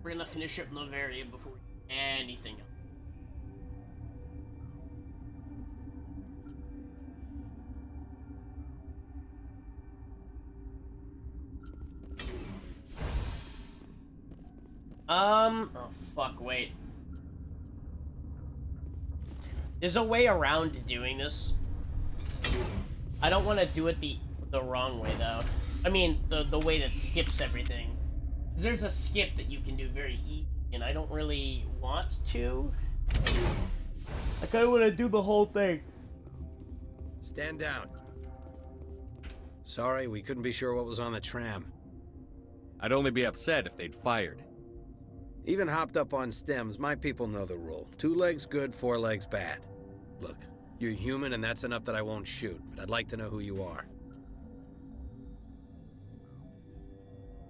We're gonna finish up Novaria before anything else. Oh fuck, wait. There's a way around doing this. I don't want to do it the wrong way, though. I mean, the way that skips everything. There's a skip that you can do very easy, and I don't really want to. I kind of want to do the whole thing. Stand down. Sorry, we couldn't be sure what was on the tram. I'd only be upset if they'd fired. Even hopped up on stems, my people know the rule. 2 legs good, 4 legs bad. Look, you're human and that's enough that I won't shoot, but I'd like to know who you are.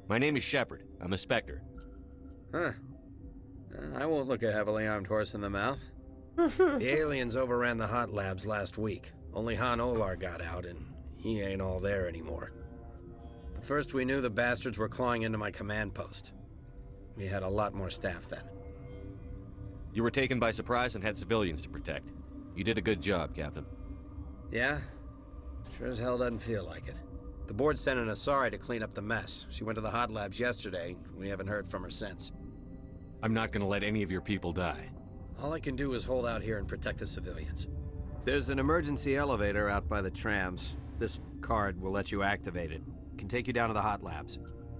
My name is Shepard. I'm a Spectre. Huh. I won't look a heavily armed horse in the mouth. The aliens overran the hot labs last week. Only Han Olar got out, and he ain't all there anymore. The first we knew, the bastards were clawing into my command post. We had a lot more staff then. You were taken by surprise and had civilians to protect. You did a good job, Captain. Yeah? Sure as hell doesn't feel like it. The board sent an Asari to clean up the mess. She went to the hot labs yesterday. We haven't heard from her since. I'm not gonna let any of your people die. All I can do is hold out here and protect the civilians. There's an emergency elevator out by the trams. This card will let you activate it. Can take you down to the hot labs.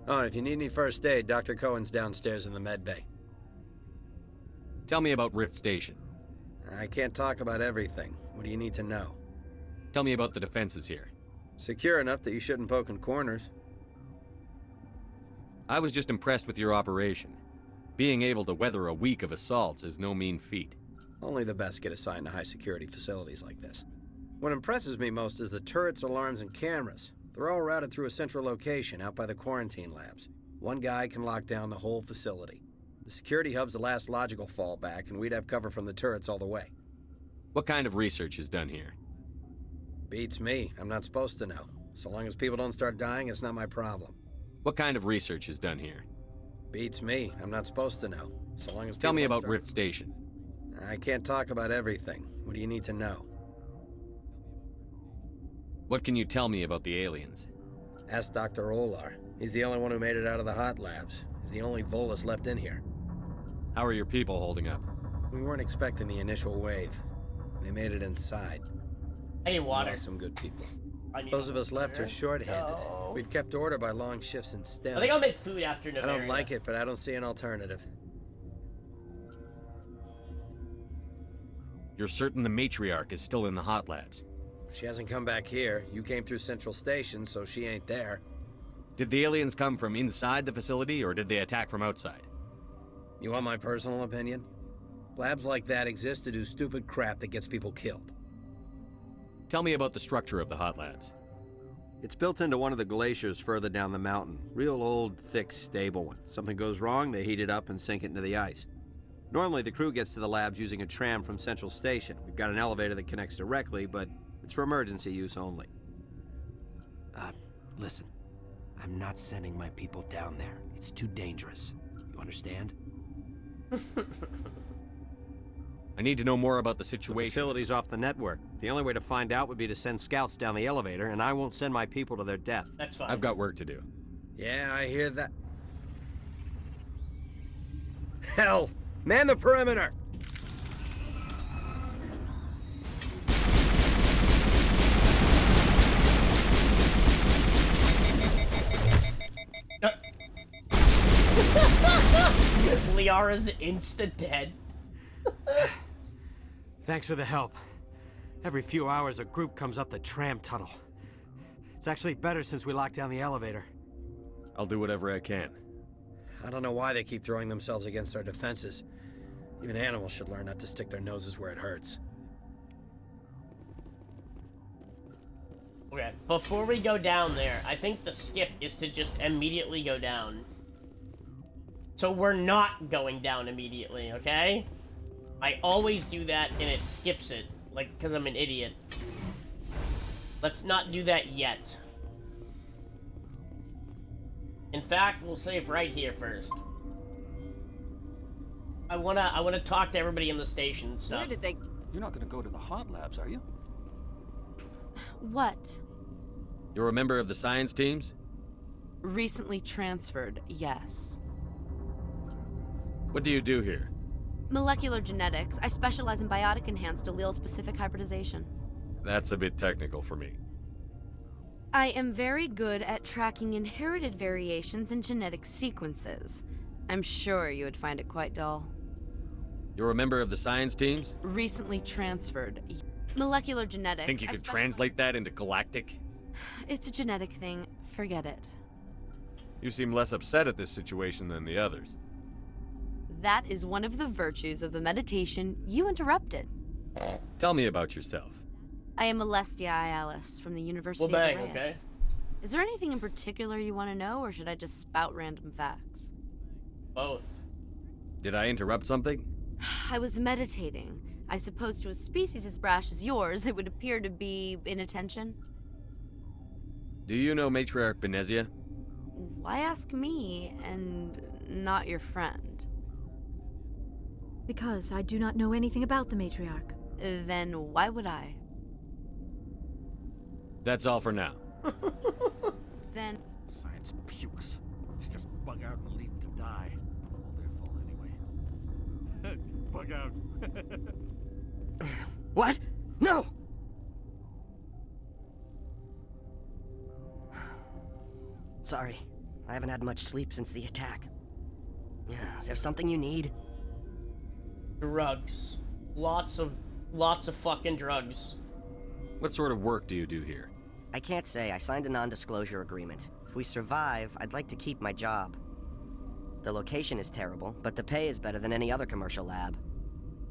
Oh, and if you need any first aid, Dr. Cohen's downstairs in the med bay. Tell me about Rift Station. I can't talk about everything. What do you need to know? Tell me about the defenses here. Secure enough that you shouldn't poke in corners. I was just impressed with your operation. Being able to weather a week of assaults is no mean feat. Only the best get assigned to high-security facilities like this. What impresses me most is the turrets, alarms, and cameras. They're all routed through a central location out by the quarantine labs. One guy can lock down the whole facility. The security hub's the last logical fallback, and we'd have cover from the turrets all the way. What kind of research is done here? Beats me. I'm not supposed to know. So long as people don't start dying, it's not my problem. What kind of research is done here? Beats me. I'm not supposed to know. So long as Tell me people don't about start... Rift Station. I can't talk about everything. What do you need to know? What can you tell me about the aliens? Ask Dr. Olar. He's the only one who made it out of the hot labs. He's the only Volus left in here. How are your people holding up? We weren't expecting the initial wave. They made it inside. I need water. Lost some good people. I need Those of us left are short-handed. No. We've kept order by long shifts and stems. I think I'll make food after I Novaria. don't like it, but I don't see an alternative. You're certain the matriarch is still in the hot labs? She hasn't come back here. You came through Central Station, so she ain't there. Did the aliens come from inside the facility, or did they attack from outside? You want my personal opinion? Labs like that exist to do stupid crap that gets people killed. Tell me about the structure of the hot labs. It's built into one of the glaciers further down the mountain. Real old, thick, stable one. Something goes wrong, they heat it up and sink it into the ice. Normally, the crew gets to the labs using a tram from Central Station. We've got an elevator that connects directly, but it's for emergency use only. Listen. I'm not sending my people down there. It's too dangerous. You understand? I need to know more about the The situation. facility's off the network. The only way to find out would be to send scouts down the elevator, and I won't send my people to their death. That's fine. I've got work to do. Yeah, I hear that. Hell! Man the perimeter! Liara's insta-dead. Thanks for the help. Every few hours, a group comes up the tram tunnel. It's actually better since we locked down the elevator. I'll do whatever I can. I don't know why they keep throwing themselves against our defenses. Even animals should learn not to stick their noses where it hurts. Okay, before we go down there, I think the skip is to just immediately go down. So we're not going down immediately, okay? I always do that and it skips it, like, because I'm an idiot. Let's not do that yet. In fact, we'll save right here first. I wanna talk to everybody in the station and stuff. Where did they... You're not gonna go to the hot labs, are you? What? You're a member of the science teams? Recently transferred, yes. What do you do here? Molecular genetics. I specialize in biotic-enhanced allele-specific hybridization. That's a bit technical for me. I am very good at tracking inherited variations in genetic sequences. I'm sure you would find it quite dull. You're a member of the science teams? Recently transferred. Molecular genetics. Think you could translate that into galactic? It's a genetic thing. Forget it. You seem less upset at this situation than the others. That is one of the virtues of the meditation you interrupted. Tell me about yourself. I am Alestia Ialis from the University Well, bang, of Reyes. okay. Is there anything in particular you want to know, or should I just spout random facts? Both. Did I interrupt something? I was meditating. I suppose to a species as brash as yours, it would appear to be inattention. Do you know Matriarch Benezia? Why ask me, and not your friend? Because I do not know anything about the matriarch. Then why would I? That's all for now. Then... Science pukes. Should just bug out and leave to die. All their fault anyway. Bug out. What? No! Sorry. I haven't had much sleep since the attack. Yeah, is there something you need? Drugs. Lots of fucking drugs. What sort of work do you do here? I can't say. I signed a non-disclosure agreement. If we survive, I'd like to keep my job. The location is terrible, but the pay is better than any other commercial lab.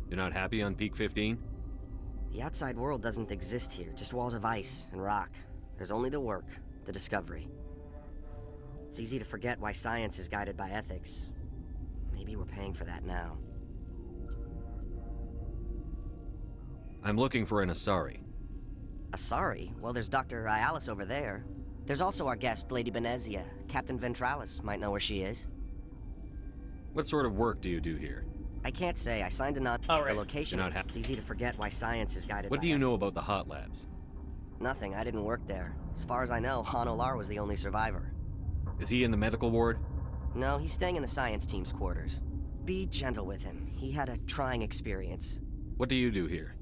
You're not happy on P15? The outside world doesn't exist here, just walls of ice and rock. There's only the work, the discovery. It's easy to forget why science is guided by ethics. Maybe we're paying for that now. I'm looking for an Asari. Asari? Well, there's Dr. Ialis over there. There's also our guest, Lady Benezia. Captain Ventralis might know where she is. What sort of work do you do here? I can't say. I signed a non... All right. The location... You're not It's easy to forget why science is guided What by do you ethics. know about the hot labs? Nothing. I didn't work there. As far as I know, Han Olar was the only survivor. Is he in the medical ward? No, he's staying in the science team's quarters. Be gentle with him. He had a trying experience. What do you do here?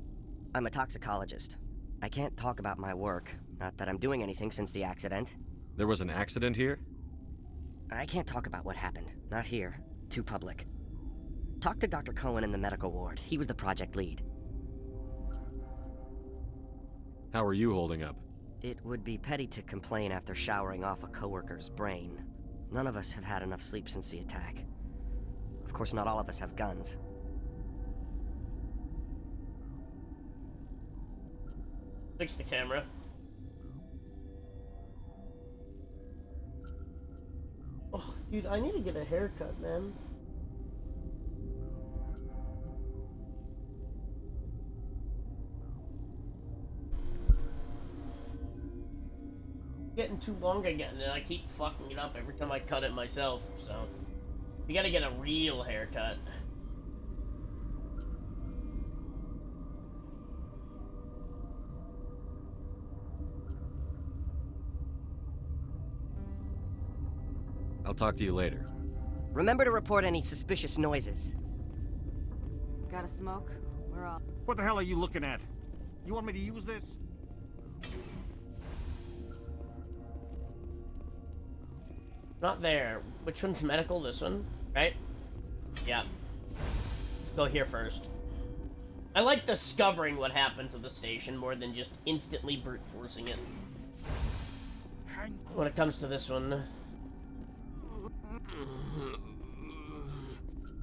I'm a toxicologist. I can't talk about my work. Not that I'm doing anything since the accident. There was an accident here? I can't talk about what happened. Not here. Too public. Talk to Dr. Cohen in the medical ward. He was the project lead. How are you holding up? It would be petty to complain after showering off a coworker's brain. None of us have had enough sleep since the attack. Of course, not all of us have guns. Fix the camera. Oh, dude, I need to get a haircut, man. Getting too long again, and I keep fucking it up every time I cut it myself, so... We gotta get a real haircut. I'll talk to you later. Remember to report any suspicious noises. Got a smoke? We're all... What the hell are you looking at? You want me to use this? Not there. Which one's medical? This one? Right? Yeah. Go here first. I like discovering what happened to the station more than just instantly brute forcing it. When it comes to this one.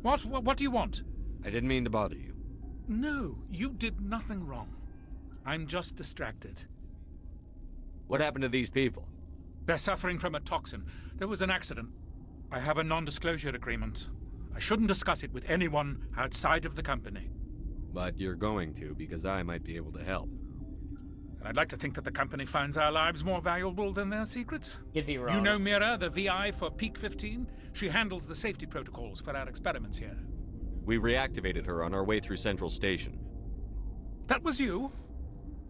What do you want? I didn't mean to bother you. No, you did nothing wrong. I'm just distracted. What happened to these people? They're suffering from a toxin. There was an accident. I have a non-disclosure agreement. I shouldn't discuss it with anyone outside of the company. But you're going to, because I might be able to help. And I'd like to think that the company finds our lives more valuable than their secrets. You'd be wrong. You know Mira, the VI for P15? She handles the safety protocols for our experiments here. We reactivated her on our way through Central Station. That was you?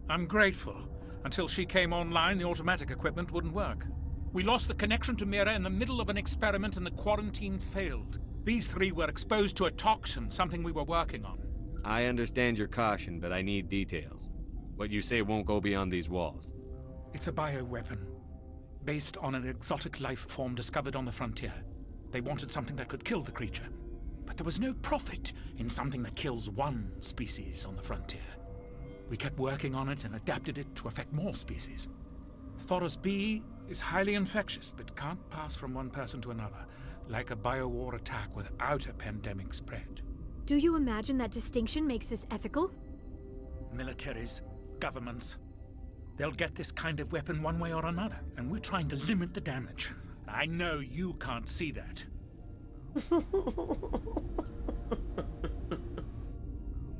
I'm grateful. Until she came online, the automatic equipment wouldn't work. We lost the connection to Mira in the middle of an experiment and the quarantine failed. These three were exposed to a toxin, something we were working on. I understand your caution, but I need details. What you say won't go beyond these walls. It's a bioweapon, based on an exotic life form discovered on the frontier. They wanted something that could kill the creature. But there was no profit in something that kills one species on the frontier. We kept working on it and adapted it to affect more species. Thoros B is highly infectious, but can't pass from one person to another, like a biowar attack without a pandemic spread. Do you imagine that distinction makes this ethical? Militaries, governments, they'll get this kind of weapon one way or another, and we're trying to limit the damage. I know you can't see that.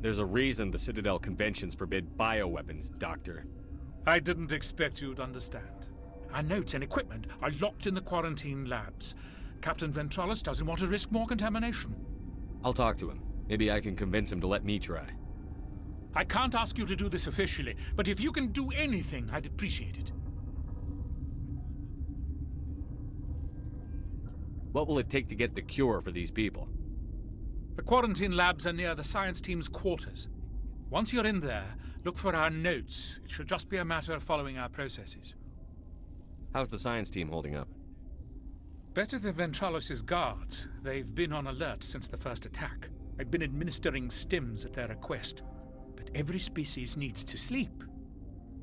There's a reason the Citadel conventions forbid bioweapons, Doctor. I didn't expect you'd understand. Our notes and equipment are locked in the quarantine labs. Captain Ventralis doesn't want to risk more contamination. I'll talk to him. Maybe I can convince him to let me try. I can't ask you to do this officially, but if you can do anything, I'd appreciate it. What will it take to get the cure for these people? The quarantine labs are near the science team's quarters. Once you're in there, look for our notes. It should just be a matter of following our processes. How's the science team holding up? Better than Ventralis' guards. They've been on alert since the first attack. I've been administering stims at their request. But every species needs to sleep.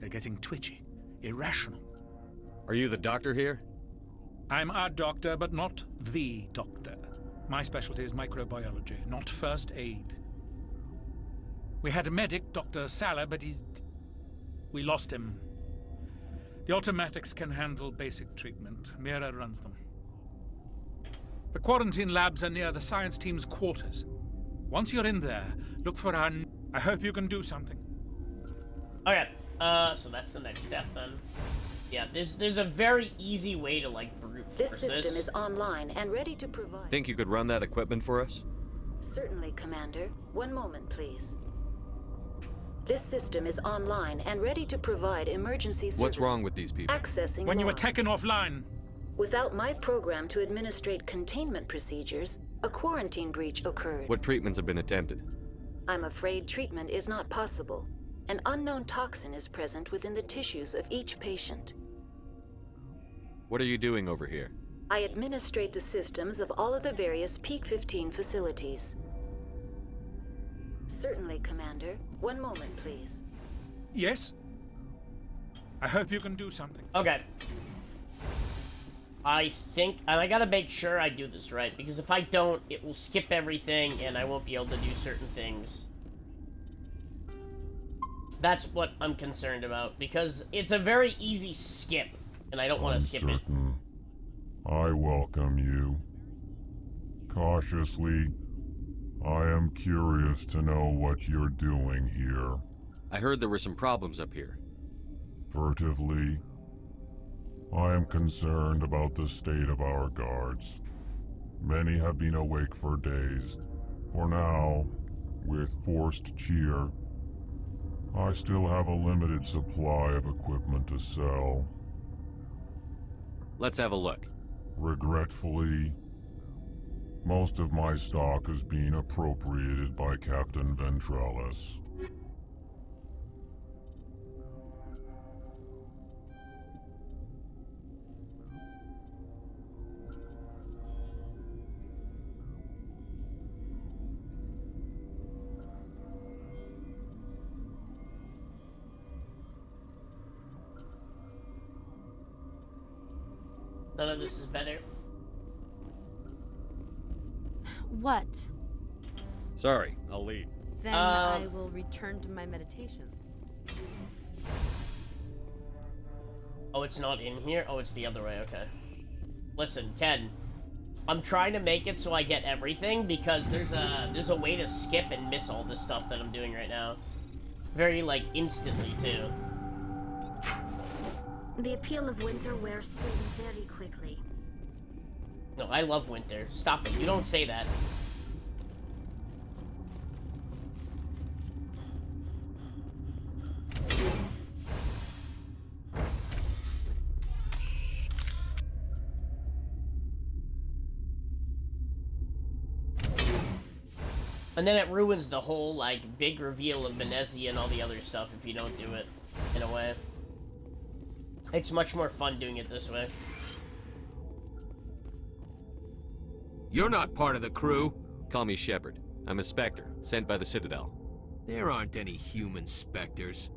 They're getting twitchy, irrational. Are you the doctor here? I'm our doctor, but not the doctor. My specialty is microbiology, not first aid. We had a medic, Dr. Salah, but we lost him. The automatics can handle basic treatment. Mira runs them. The quarantine labs are near the science team's quarters. Once you're in there, look for our... I hope you can do something. Okay, so that's the next step then. Yeah, there's a very easy way to like brute force This system is online and ready to provide. Think you could run that equipment for us? Certainly, Commander. One moment, please. This system is online and ready to provide emergency service. What's wrong with these people? Accessing When you were logs. taken offline, Without my program to administrate containment procedures, a quarantine breach occurred. What treatments have been attempted? I'm afraid treatment is not possible. An unknown toxin is present within the tissues of each patient. What are you doing over here? I administrate the systems of all of the various P15 facilities. Certainly, Commander. One moment, please. yes? I hope you can do something. Okay. I think, and I gotta make sure I do this right, because if I don't, it will skip everything and I won't be able to do certain things. That's what I'm concerned about, because it's a very easy skip, and I don't want to skip it. I welcome you. Cautiously, I am curious to know what you're doing here. I heard there were some problems up here. Furtively, I am concerned about the state of our guards. Many have been awake for days. For now, with forced cheer, I still have a limited supply of equipment to sell. Let's have a look. Regretfully, most of my stock is being appropriated by Captain Ventralis. None of this is better. What? Sorry, I'll leave. Then I will return to my meditations. Oh, it's not in here? Oh, it's the other way, okay. Listen, Ken. I'm trying to make it so I get everything, because there's a way to skip and miss all this stuff that I'm doing right now. Very, like, instantly, too. The appeal of winter wears thin very quickly. No, I love winter. Stop it. You don't say that. And then it ruins the whole, like, big reveal of Venezia and all the other stuff if you don't do it, in a way. It's much more fun doing it this way. You're not part of the crew. Call me Shepard. I'm a Spectre, sent by the Citadel. There aren't any human specters.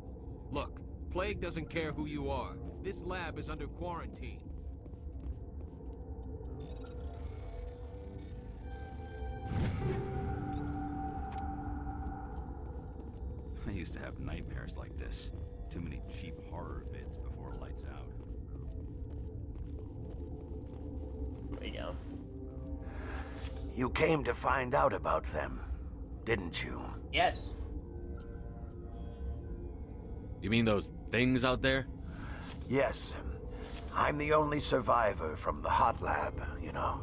Look, Plague doesn't care who you are. This lab is under quarantine. I used to have nightmares like this. Too many cheap horror vids before lights out. There you go. You came to find out about them, didn't you? Yes. You mean those things out there? Yes. I'm the only survivor from the hot lab, you know.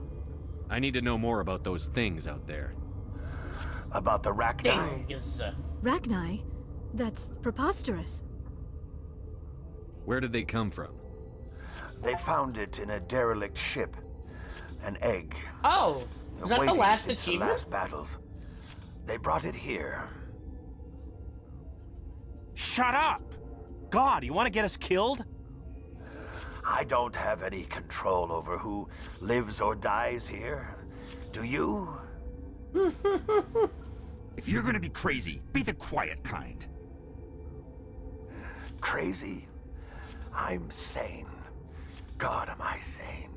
I need to know more about those things out there. About the Rachni? Things. Rachni? That's preposterous. Where did they come from? They found it in a derelict ship. An egg. Oh! Is that the waiting last since achievement? the last battles. They brought it here. Shut up! God, you want to get us killed? I don't have any control over who lives or dies here. Do you? If you're gonna be crazy, be the quiet kind. Crazy? I'm sane. God, am I sane.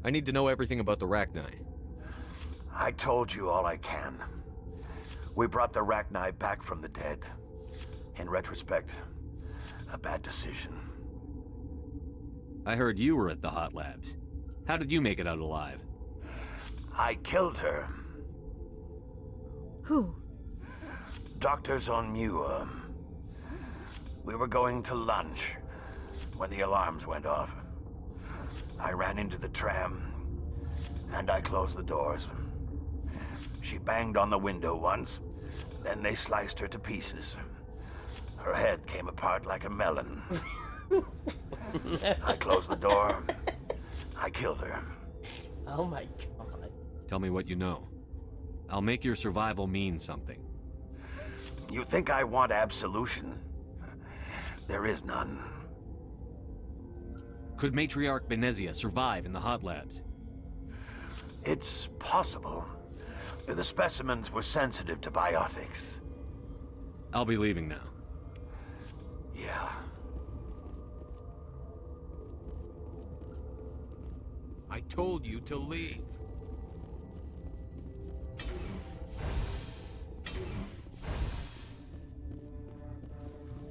I need to know everything about the Rachni. I told you all I can. We brought the Rachni back from the dead. In retrospect, a bad decision. I heard you were at the hot labs. How did you make it out alive? I killed her. Who? Doctors on ME1. We were going to lunch when the alarms went off. I ran into the tram, and I closed the doors. She banged on the window once, then they sliced her to pieces. Her head came apart like a melon. I closed the door. I killed her. Oh my god. Tell me what you know. I'll make your survival mean something. You think I want absolution? There is none. Could Matriarch Venezia survive in the hot labs? It's possible. The specimens were sensitive to biotics. I'll be leaving now. Yeah. I told you to leave.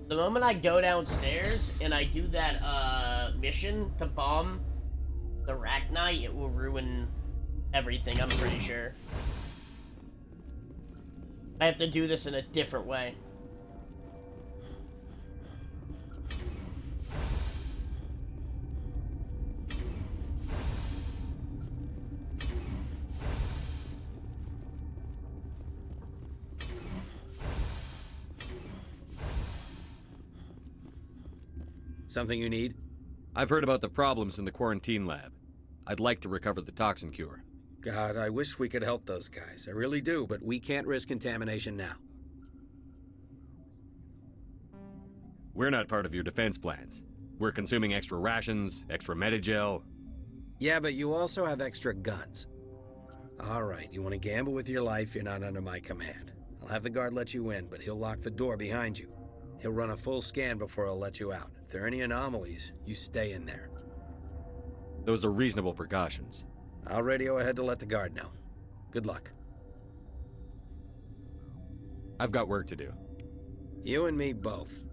The moment I go downstairs and I do that mission to bomb the Rachni, it will ruin everything, I'm pretty sure. I have to do this in a different way. Something you need? I've heard about the problems in the quarantine lab. I'd like to recover the toxin cure. God, I wish we could help those guys. I really do, but we can't risk contamination now. We're not part of your defense plans. We're consuming extra rations, extra Medigel. Yeah, but you also have extra guns. All right, you want to gamble with your life, you're not under my command. I'll have the guard let you in, but he'll lock the door behind you. He'll run a full scan before he'll let you out. If there are any anomalies, you stay in there. Those are reasonable precautions. I'll radio ahead to let the guard know. Good luck. I've got work to do. You and me both.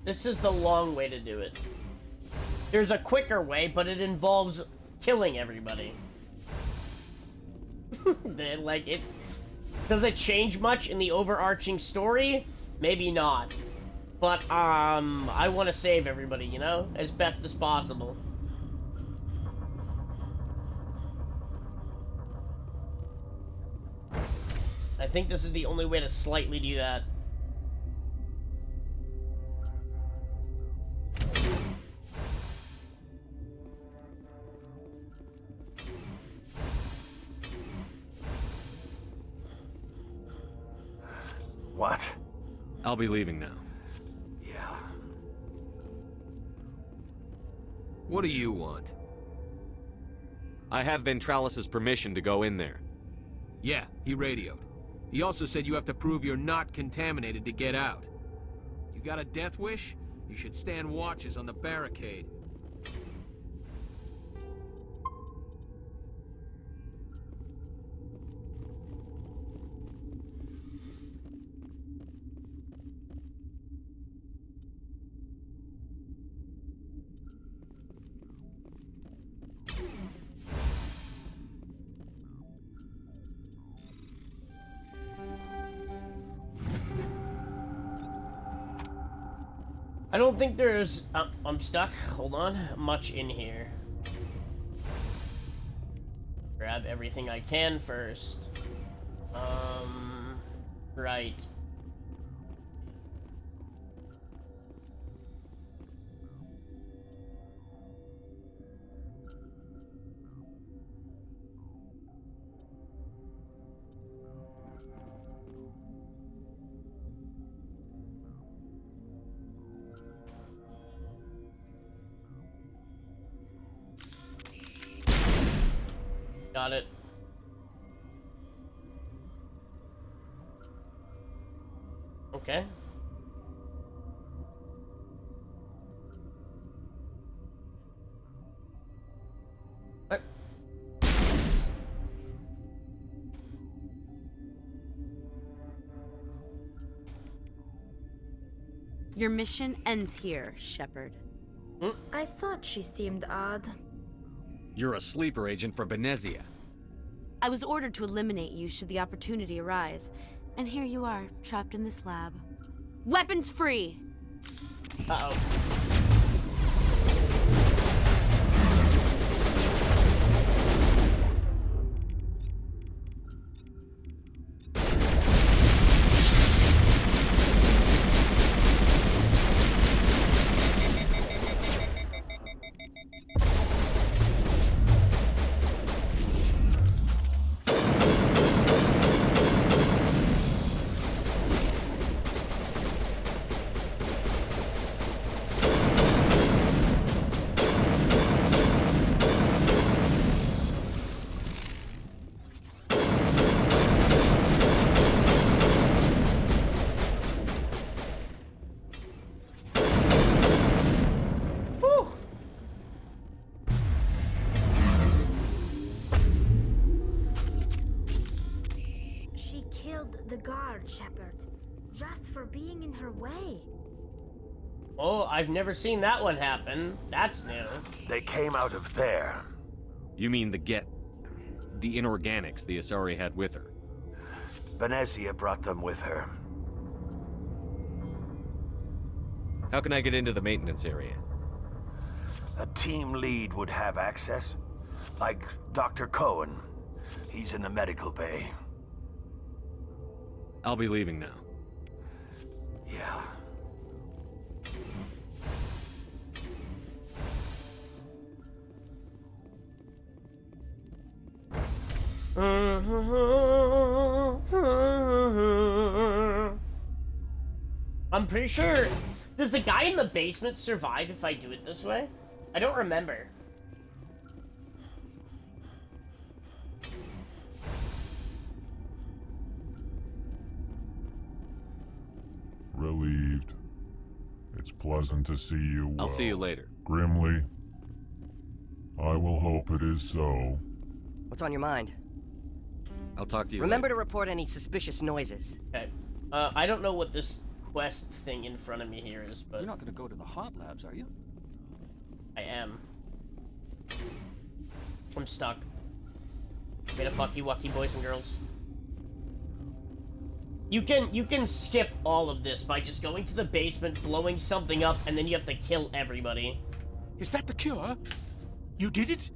This is the long way to do it. There's a quicker way, but it involves killing everybody. Like, it... Does it change much in the overarching story? Maybe not. But, I want to save everybody, you know? As best as possible. I think this is the only way to slightly do that. What? I'll be leaving now. Yeah. What do you want? I have Ventralis's permission to go in there. Yeah, he radioed. He also said you have to prove you're not contaminated to get out. You got a death wish? You should stand watches on the barricade. I don't think there's... I'm stuck. Hold on. Much in here. Grab everything I can first. Right. Got it. Okay. What? Your mission ends here, Shepard. I thought she seemed odd. You're a sleeper agent for Benezia. I was ordered to eliminate you should the opportunity arise. And here you are, trapped in this lab. Weapons free! Uh-oh. She killed the guard, Shepard, just for being in her way. Oh, I've never seen that one happen. That's new. They came out of there. You mean the inorganics the Asari had with her? Benezia brought them with her. How can I get into the maintenance area? A team lead would have access. Like Dr. Cohen. He's in the medical bay. I'll be leaving now. Yeah. I'm pretty sure... Does the guy in the basement survive if I do it this way? I don't remember. Relieved. It's pleasant to see you well. I'll see you later. Grimly. I will hope it is so. What's on your mind? I'll talk to you Remember later. to report any suspicious noises. Okay. I don't know what this quest thing in front of me here is, but... You're not going to go to the hot labs, are you? I am. I'm stuck. Way to fuck you, Wucky boys and girls. You can skip all of this by just going to the basement, blowing something up, and then you have to kill everybody. Is that the cure? You did it?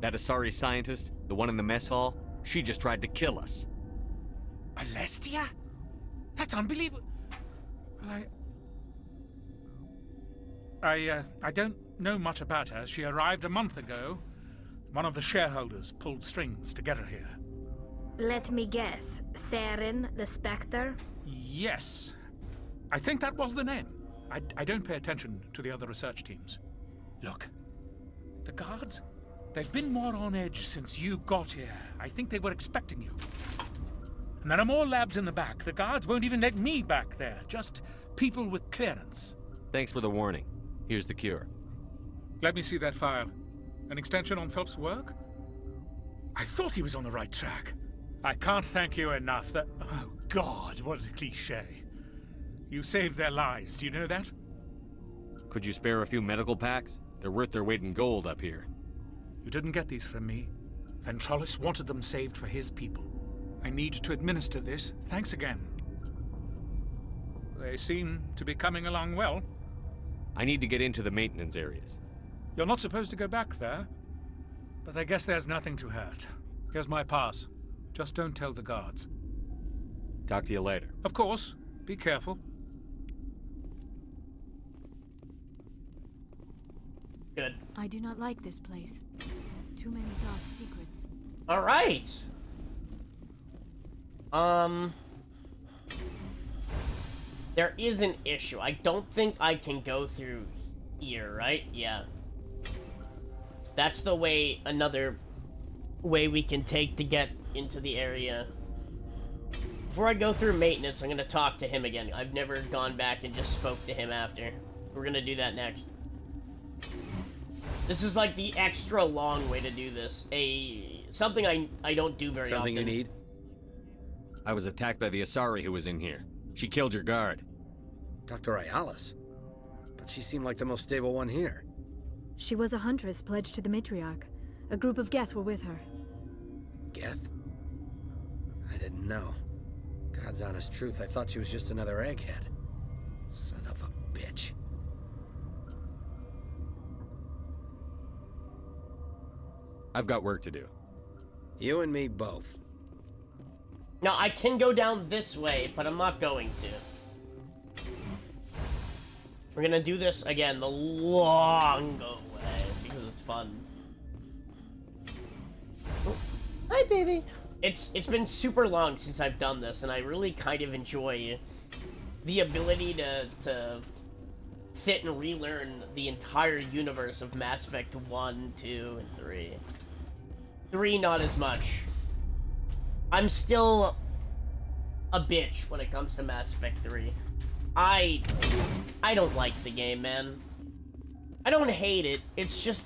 That Asari scientist, the one in the mess hall, she just tried to kill us. Alestia? That's unbelievable. Well, I don't know much about her. She arrived a month ago. One of the shareholders pulled strings to get her here. Let me guess. Saren, the Spectre? Yes. I think that was the name. I don't pay attention to the other research teams. Look, the guards, they've been more on edge since you got here. I think they were expecting you. And there are more labs in the back. The guards won't even let me back there. Just people with clearance. Thanks for the warning. Here's the cure. Let me see that file. An extension on Phelps' work? I thought he was on the right track. I can't thank you enough. That... Oh, God, what a cliché. You saved their lives, do you know that? Could you spare a few medical packs? They're worth their weight in gold up here. You didn't get these from me. Ventralis wanted them saved for his people. I need to administer this. Thanks again. They seem to be coming along well. I need to get into the maintenance areas. You're not supposed to go back there. But I guess there's nothing to hurt. Here's my pass. Just don't tell the guards. Talk to you later. Of course. Be careful. Good. I do not like this place. Too many dark secrets. All right. There is an issue. I don't think I can go through here, right? Yeah. That's the way, another way we can take to get into the area. Before I go through maintenance, I'm gonna talk to him again. I've never gone back and just spoke to him after. We're gonna do that next. This is like the extra long way to do this. Something I don't do very often. Something you need? I was attacked by the Asari who was in here. She killed your guard. Dr. Ayalis? But she seemed like the most stable one here. She was a huntress pledged to the matriarch. A group of Geth were with her. Geth? I didn't know. God's honest truth, I thought she was just another egghead. Son of a bitch. I've got work to do. You and me both. Now, I can go down this way, but I'm not going to. We're gonna do this again the long way, because it's fun. Oh, hi, baby! It's been super long since I've done this, and I really kind of enjoy the ability to sit and relearn the entire universe of Mass Effect 1, 2, and 3. 3, not as much. I'm still a bitch when it comes to Mass Effect 3. I don't like the game, man. I don't hate it. It's just...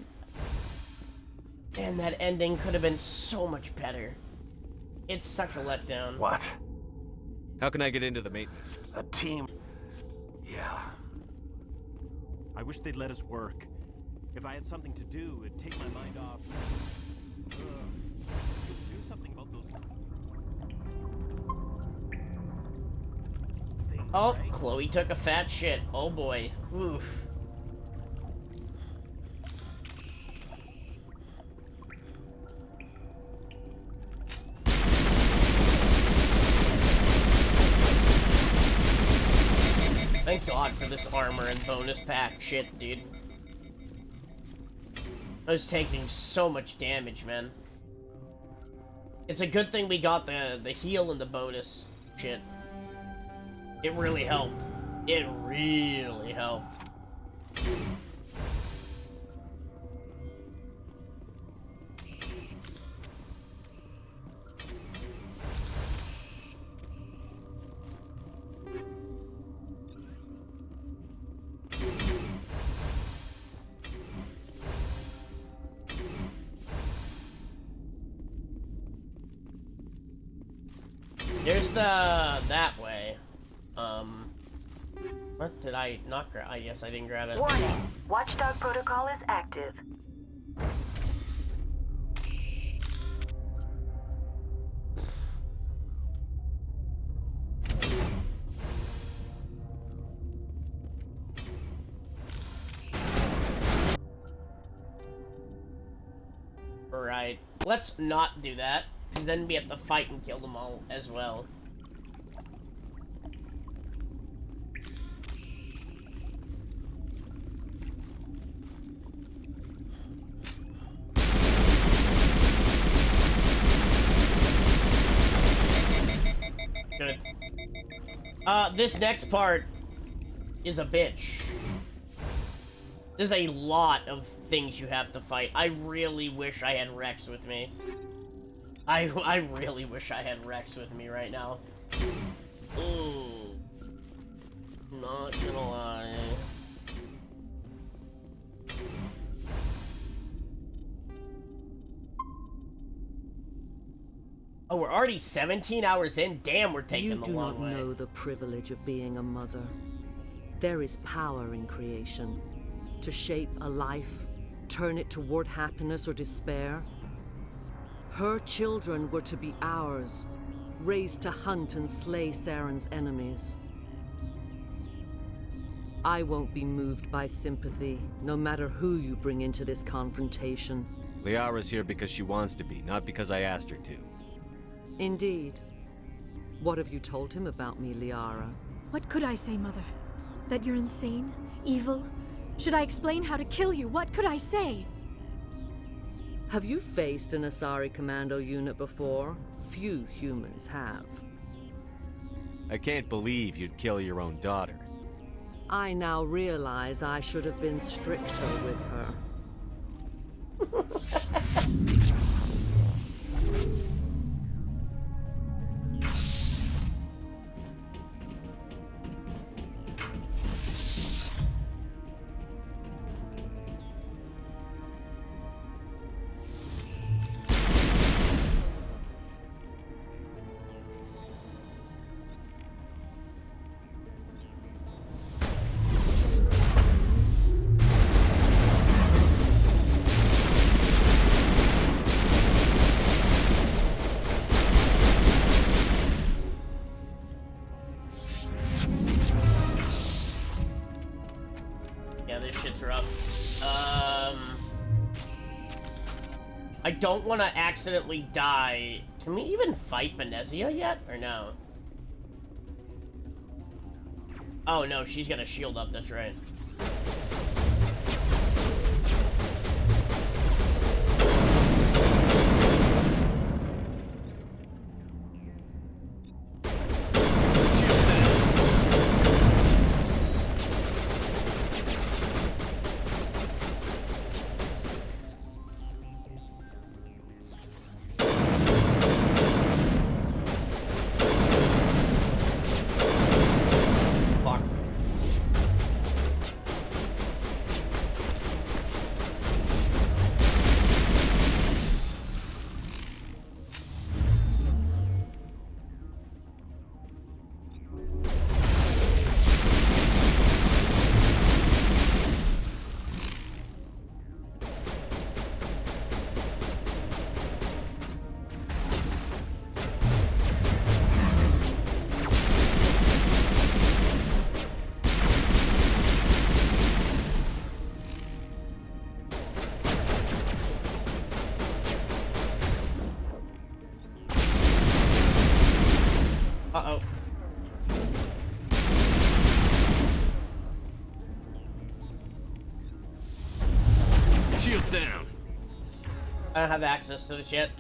Man, that ending could have been so much better. It's such a letdown. What? How can I get into the maintenance? A team... Yeah. I wish they'd let us work. If I had something to do, it'd take my mind off. Do something about those... Oh, Chloe took a fat shit. Oh boy. Oof. Thank God for this armor and bonus pack shit, dude. I was taking so much damage, man. It's a good thing we got the heal and the bonus shit. It really helped. It really helped. There's that way. What did I not grab? I guess I didn't grab it. Warning, Watchdog protocol is active. Right. Let's not do that, because then we have to fight and kill them all as well. This next part is a bitch. There's a lot of things you have to fight. I really wish I had Rex with me. I really wish I had Rex with me right now. Ooh. Not gonna lie. Oh, we're already 17 hours in? Damn, we're taking the long way. You do not know the privilege of being a mother. There is power in creation. To shape a life, turn it toward happiness or despair. Her children were to be ours, raised to hunt and slay Saren's enemies. I won't be moved by sympathy, no matter who you bring into this confrontation. Liara's here because she wants to be, not because I asked her to. Indeed. What have you told him about me, Liara? What could I say, Mother? That you're insane? Evil? Should I explain how to kill you? What could I say? Have you faced an Asari commando unit before? Few humans have. I can't believe you'd kill your own daughter. I now realize I should have been stricter with her. I don't want to accidentally die. Can we even fight Benezia yet, or no? Oh no, she's got a shield up, that's right. Uh-oh. Shields down. I don't have access to this yet.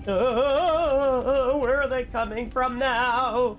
Where are they coming from now?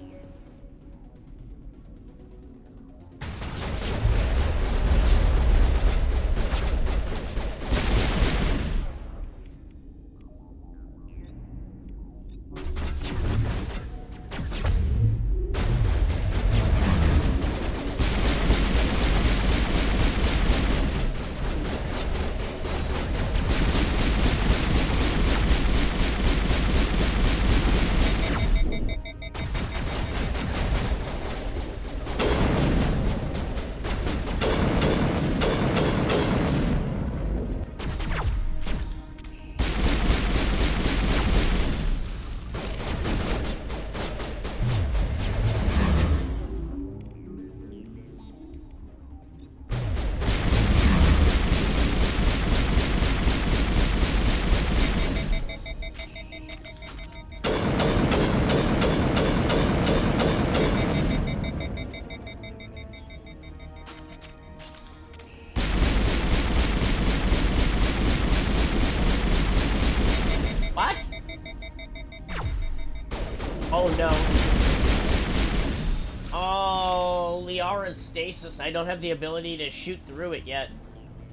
Liara's stasis. I don't have the ability to shoot through it yet.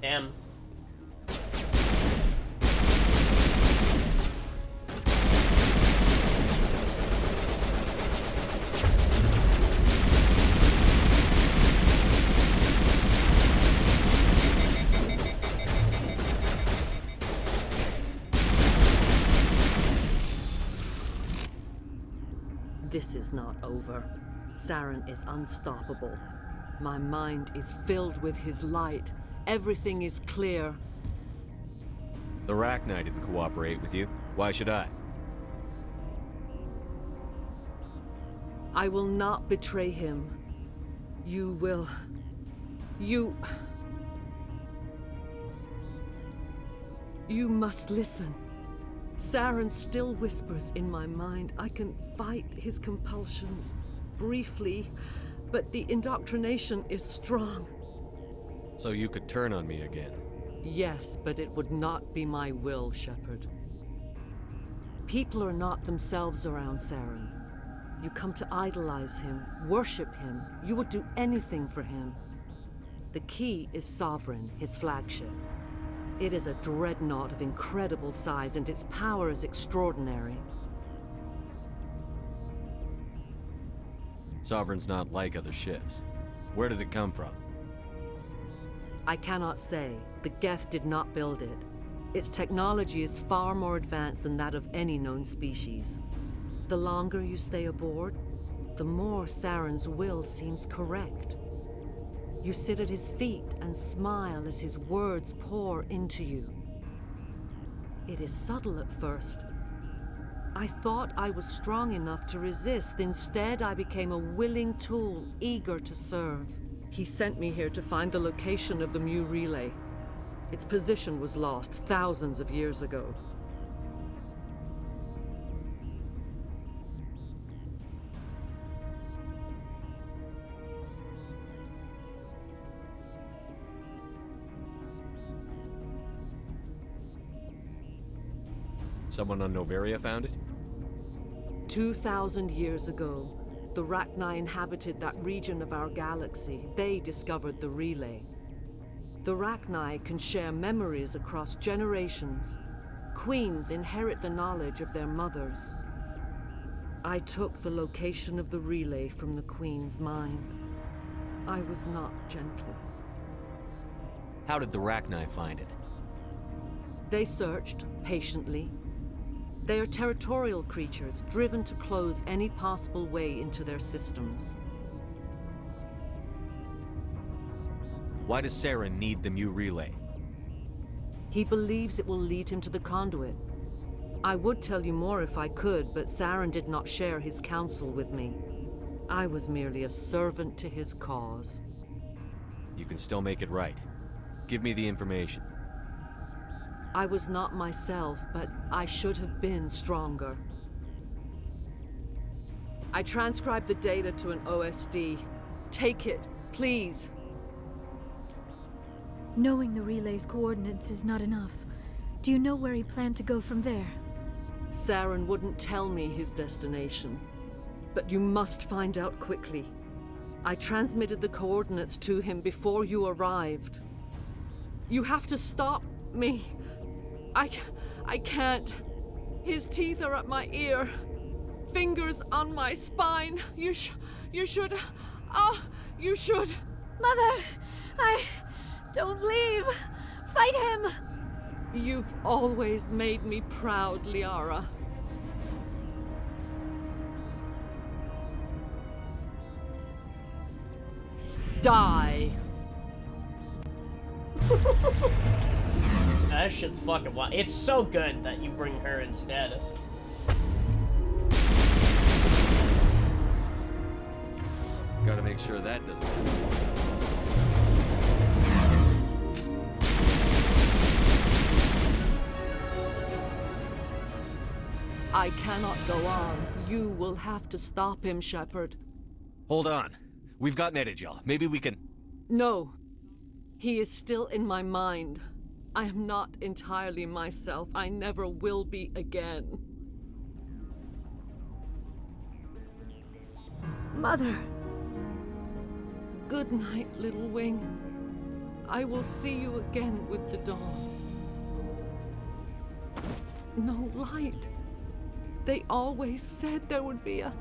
Damn. This is not over. Saren is unstoppable. My mind is filled with his light. Everything is clear. The Rachni didn't cooperate with you. Why should I? I will not betray him. You will... You must listen. Saren still whispers in my mind. I can fight his compulsions, briefly, but the indoctrination is strong. So you could turn on me again? Yes, but it would not be my will, Shepard. People are not themselves around Saren. You come to idolize him, worship him. You would do anything for him. The key is Sovereign, his flagship. It is a dreadnought of incredible size, and its power is extraordinary. Sovereign's not like other ships. Where did it come from? I cannot say. The Geth did not build it. Its technology is far more advanced than that of any known species. The longer you stay aboard, the more Saren's will seems correct. You sit at his feet and smile as his words pour into you. It is subtle at first. I thought I was strong enough to resist. Instead, I became a willing tool, eager to serve. He sent me here to find the location of the Mu relay. Its position was lost thousands of years ago. Someone on Noveria found it? 2,000 years ago, the Rachni inhabited that region of our galaxy. They discovered the relay. The Rachni can share memories across generations. Queens inherit the knowledge of their mothers. I took the location of the relay from the Queen's mind. I was not gentle. How did the Rachni find it? They searched, patiently. They are territorial creatures, driven to close any possible way into their systems. Why does Saren need the Mu relay? He believes it will lead him to the conduit. I would tell you more if I could, but Saren did not share his counsel with me. I was merely a servant to his cause. You can still make it right. Give me the information. I was not myself, but I should have been stronger. I transcribed the data to an OSD. Take it, please. Knowing the relay's coordinates is not enough. Do you know where he planned to go from there? Saren wouldn't tell me his destination. But you must find out quickly. I transmitted the coordinates to him before you arrived. You have to stop me. I can't. His teeth are at my ear. Fingers on my spine. You should. You should. Mother! Don't leave! Fight him! You've always made me proud, Liara. Die! That shit's fucking wild. It's so good that you bring her instead. Gotta make sure that doesn't happen. I cannot go on. You will have to stop him, Shepard. Hold on. We've got Medigel. Maybe we can... No. He is still in my mind. I am not entirely myself. I never will be again. Mother! Good night, little wing. I will see you again with the dawn. No light. They always said there would be a...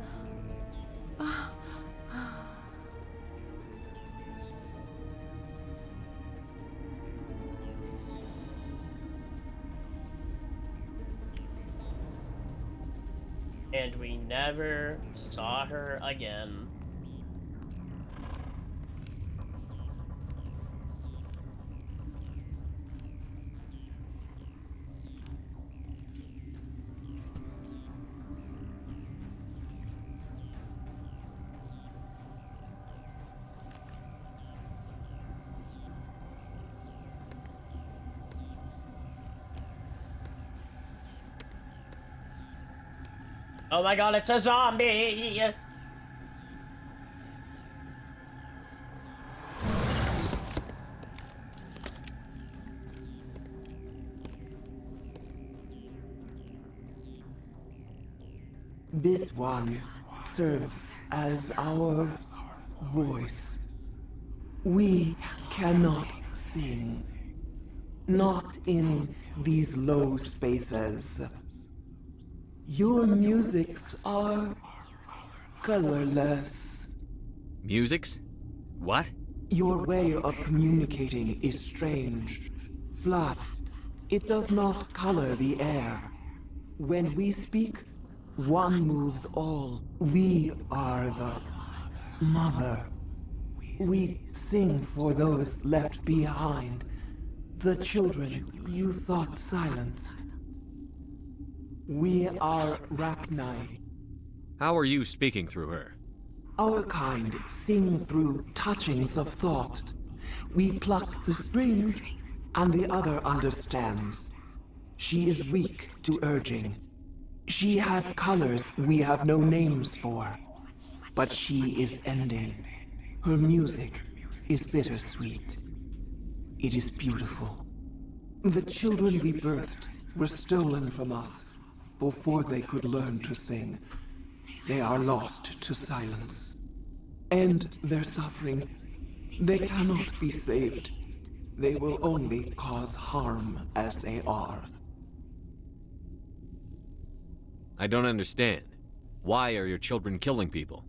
And we never saw her again. Oh my god, it's a zombie! This one serves as our voice. We cannot sing. Not in these low spaces. Your musics are colorless. Musics? What? Your way of communicating is strange. Flat. It does not color the air. When we speak, one moves all. We are the mother. We sing for those left behind. The children you thought silenced. We are Rachni. How are you speaking through her? Our kind sing through touchings of thought. We pluck the strings, and the other understands. She is weak to urging. She has colors we have no names for. But she is ending. Her music is bittersweet. It is beautiful. The children we birthed were stolen from us before they could learn to sing. They are lost to silence. And their suffering, they cannot be saved. They will only cause harm as they are. I don't understand. Why are your children killing people?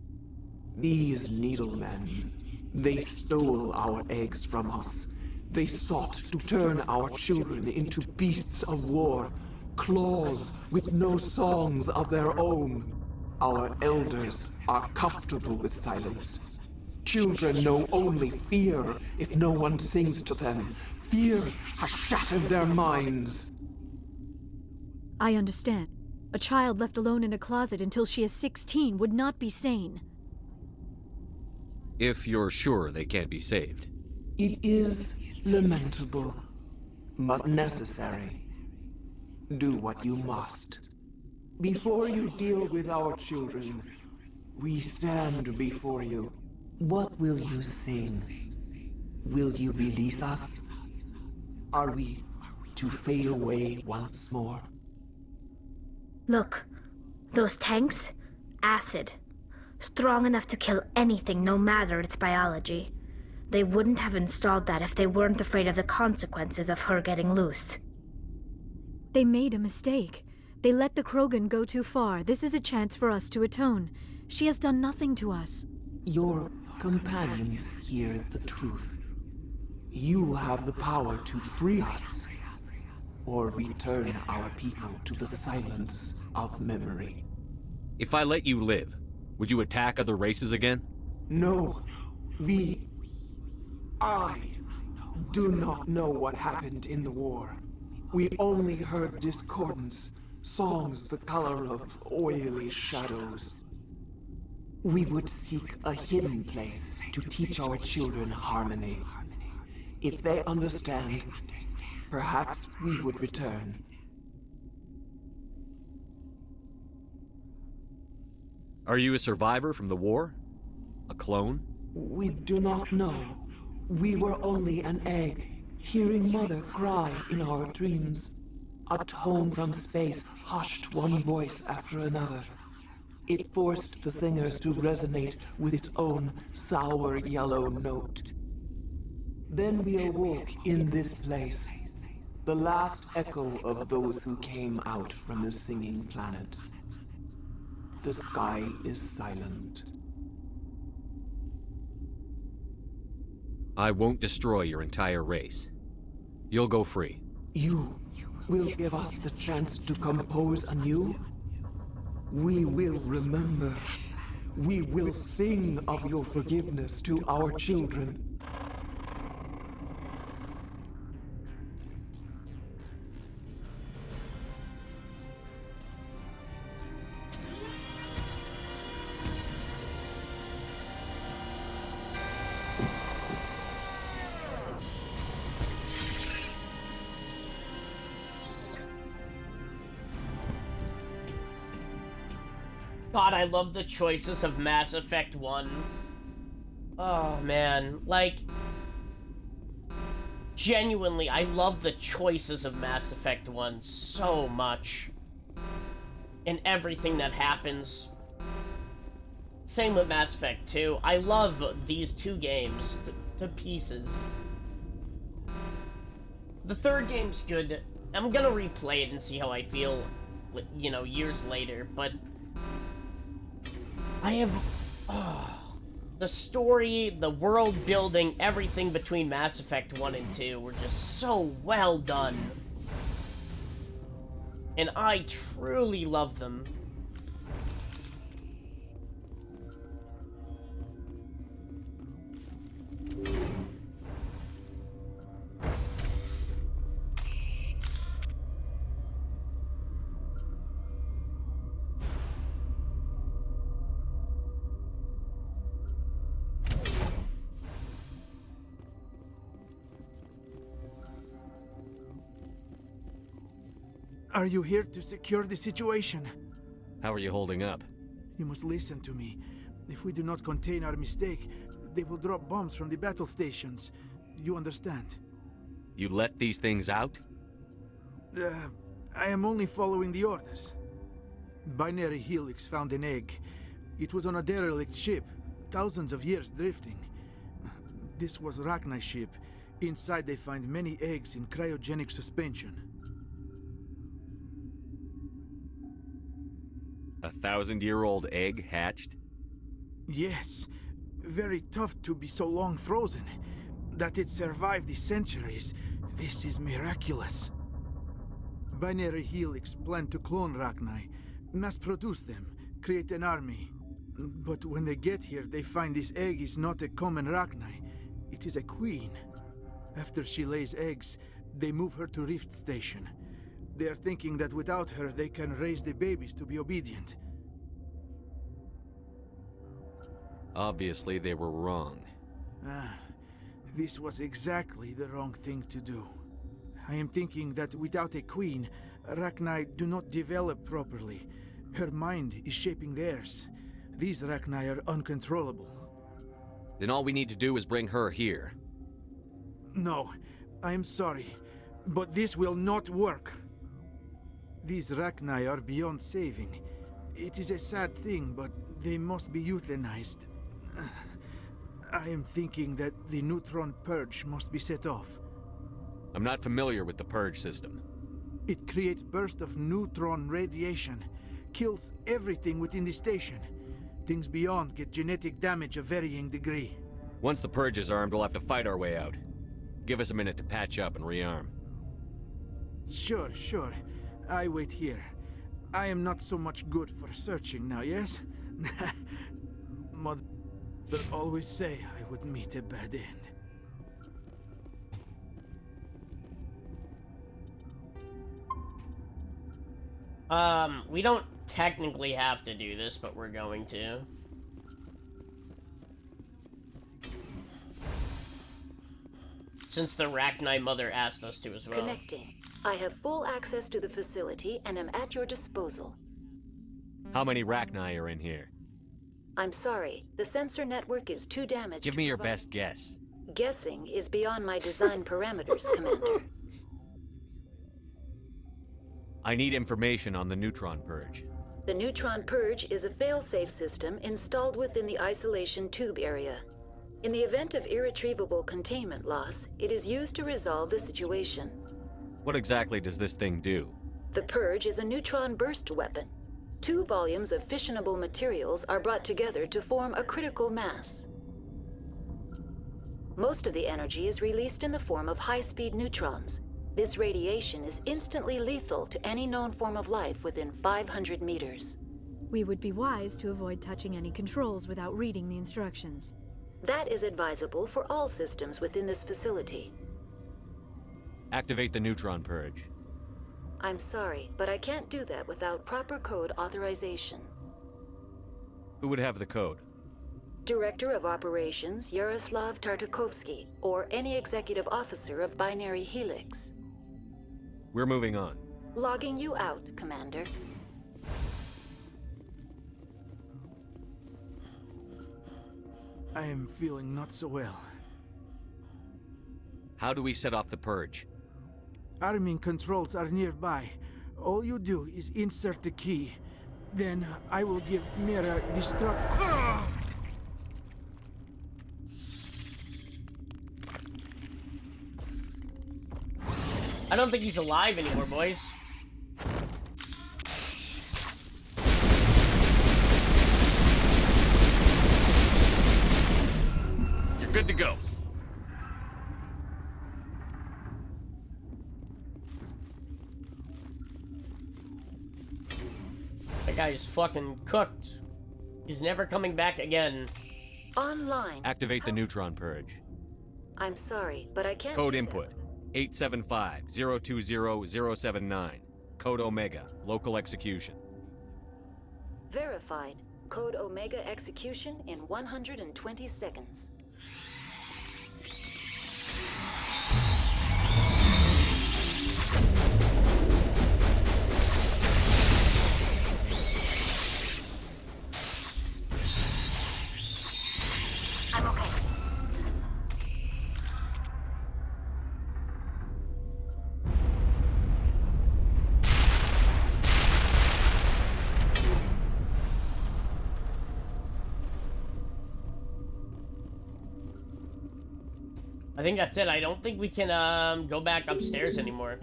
These needlemen, they stole our eggs from us. They sought to turn our children into beasts of war, claws with no songs of their own. Our elders are comfortable with silence. Children know only fear if no one sings to them. Fear has shattered their minds. I understand. A child left alone in a closet until she is 16 would not be sane. If you're sure they can't be saved. It is lamentable, but necessary. Do what you must. Before you deal with our children, we stand before you. What will you sing? Will you release us? Are we to fade away once more? Look, those tanks? Acid. Strong enough to kill anything, no matter its biology. They wouldn't have installed that if they weren't afraid of the consequences of her getting loose. They made a mistake. They let the Krogan go too far. This is a chance for us to atone. She has done nothing to us. Your companions hear the truth. You have the power to free us, or return our people to the silence of memory. If I let you live, would you attack other races again? No. I do not know what happened in the war. We only heard discordance, songs the color of oily shadows. We would seek a hidden place to teach our children harmony. If they understand, perhaps we would return. Are you a survivor from the war? A clone? We do not know. We were only an egg, hearing Mother cry in our dreams. A tone from space hushed one voice after another. It forced the singers to resonate with its own sour yellow note. Then we awoke in this place, the last echo of those who came out from the singing planet. The sky is silent. I won't destroy your entire race. You'll go free. You will give us the chance to compose anew? We will remember. We will sing of your forgiveness to our children. God, I love the choices of Mass Effect 1. Oh, man. Like, genuinely, I love the choices of Mass Effect 1 so much. And everything that happens. Same with Mass Effect 2. I love these two games to pieces. The third game's good. I'm gonna replay it and see how I feel, you know, years later, but I have, the story, the world building, everything between Mass Effect 1 and 2 were just so well done. And I truly love them. Are you here to secure the situation? How are you holding up? You must listen to me. If we do not contain our mistake, they will drop bombs from the battle stations. You understand? You let these things out? I am only following the orders. Binary Helix found an egg. It was on a derelict ship, thousands of years drifting. This was Rachni's ship. Inside they find many eggs in cryogenic suspension. 1,000-year-old egg hatched? Yes. Very tough to be so long frozen. That it survived the centuries. This is miraculous. Binary Helix planned to clone Rachni, mass-produce them, create an army. But when they get here, they find this egg is not a common Rachni. It is a queen. After she lays eggs, they move her to Rift Station. They are thinking that without her, they can raise the babies to be obedient. Obviously, they were wrong. This was exactly the wrong thing to do. I am thinking that without a queen, Rachni do not develop properly. Her mind is shaping theirs. These Rachni are uncontrollable. Then all we need to do is bring her here. No, I am sorry, but this will not work. These Rachni are beyond saving. It is a sad thing, but they must be euthanized. I am thinking that the neutron purge must be set off. I'm not familiar with the purge system. It creates bursts of neutron radiation, kills everything within the station. Things beyond get genetic damage of varying degree. Once the purge is armed, we'll have to fight our way out. Give us a minute to patch up and rearm. Sure. I wait here. I am not so much good for searching now, yes? Mother always say I would meet a bad end. We don't technically have to do this, but we're going to. Since the Rachni mother asked us to as well. Connecting. I have full access to the facility and am at your disposal. How many Rachni are in here? I'm sorry, the sensor network is too damaged. Give me your best guess. Guessing is beyond my design parameters, Commander. I need information on the neutron purge. The neutron purge is a fail-safe system installed within the isolation tube area. In the event of irretrievable containment loss, it is used to resolve the situation. What exactly does this thing do? The purge is a neutron burst weapon. 2 volumes of fissionable materials are brought together to form a critical mass. Most of the energy is released in the form of high-speed neutrons. This radiation is instantly lethal to any known form of life within 500 meters. We would be wise to avoid touching any controls without reading the instructions. That is advisable for all systems within this facility. Activate the neutron purge. I'm sorry, but I can't do that without proper code authorization. Who would have the code? Director of Operations Yaroslav Tartakovsky, or any executive officer of Binary Helix. We're moving on. Logging you out, Commander. I am feeling not so well. How do we set off the purge? Arming controls are nearby. All you do is insert the key. Then I will give Mira destruct. I don't think he's alive anymore, boys. You're good to go. That guy is fucking cooked. He's never coming back again. Online. Activate the neutron purge. I'm sorry, but I can't Code do input. 875-020-079. Code Omega. Local execution. that. Verified. Code Omega execution in 120 seconds. I'm okay. I think that's it. I don't think we can go back upstairs anymore.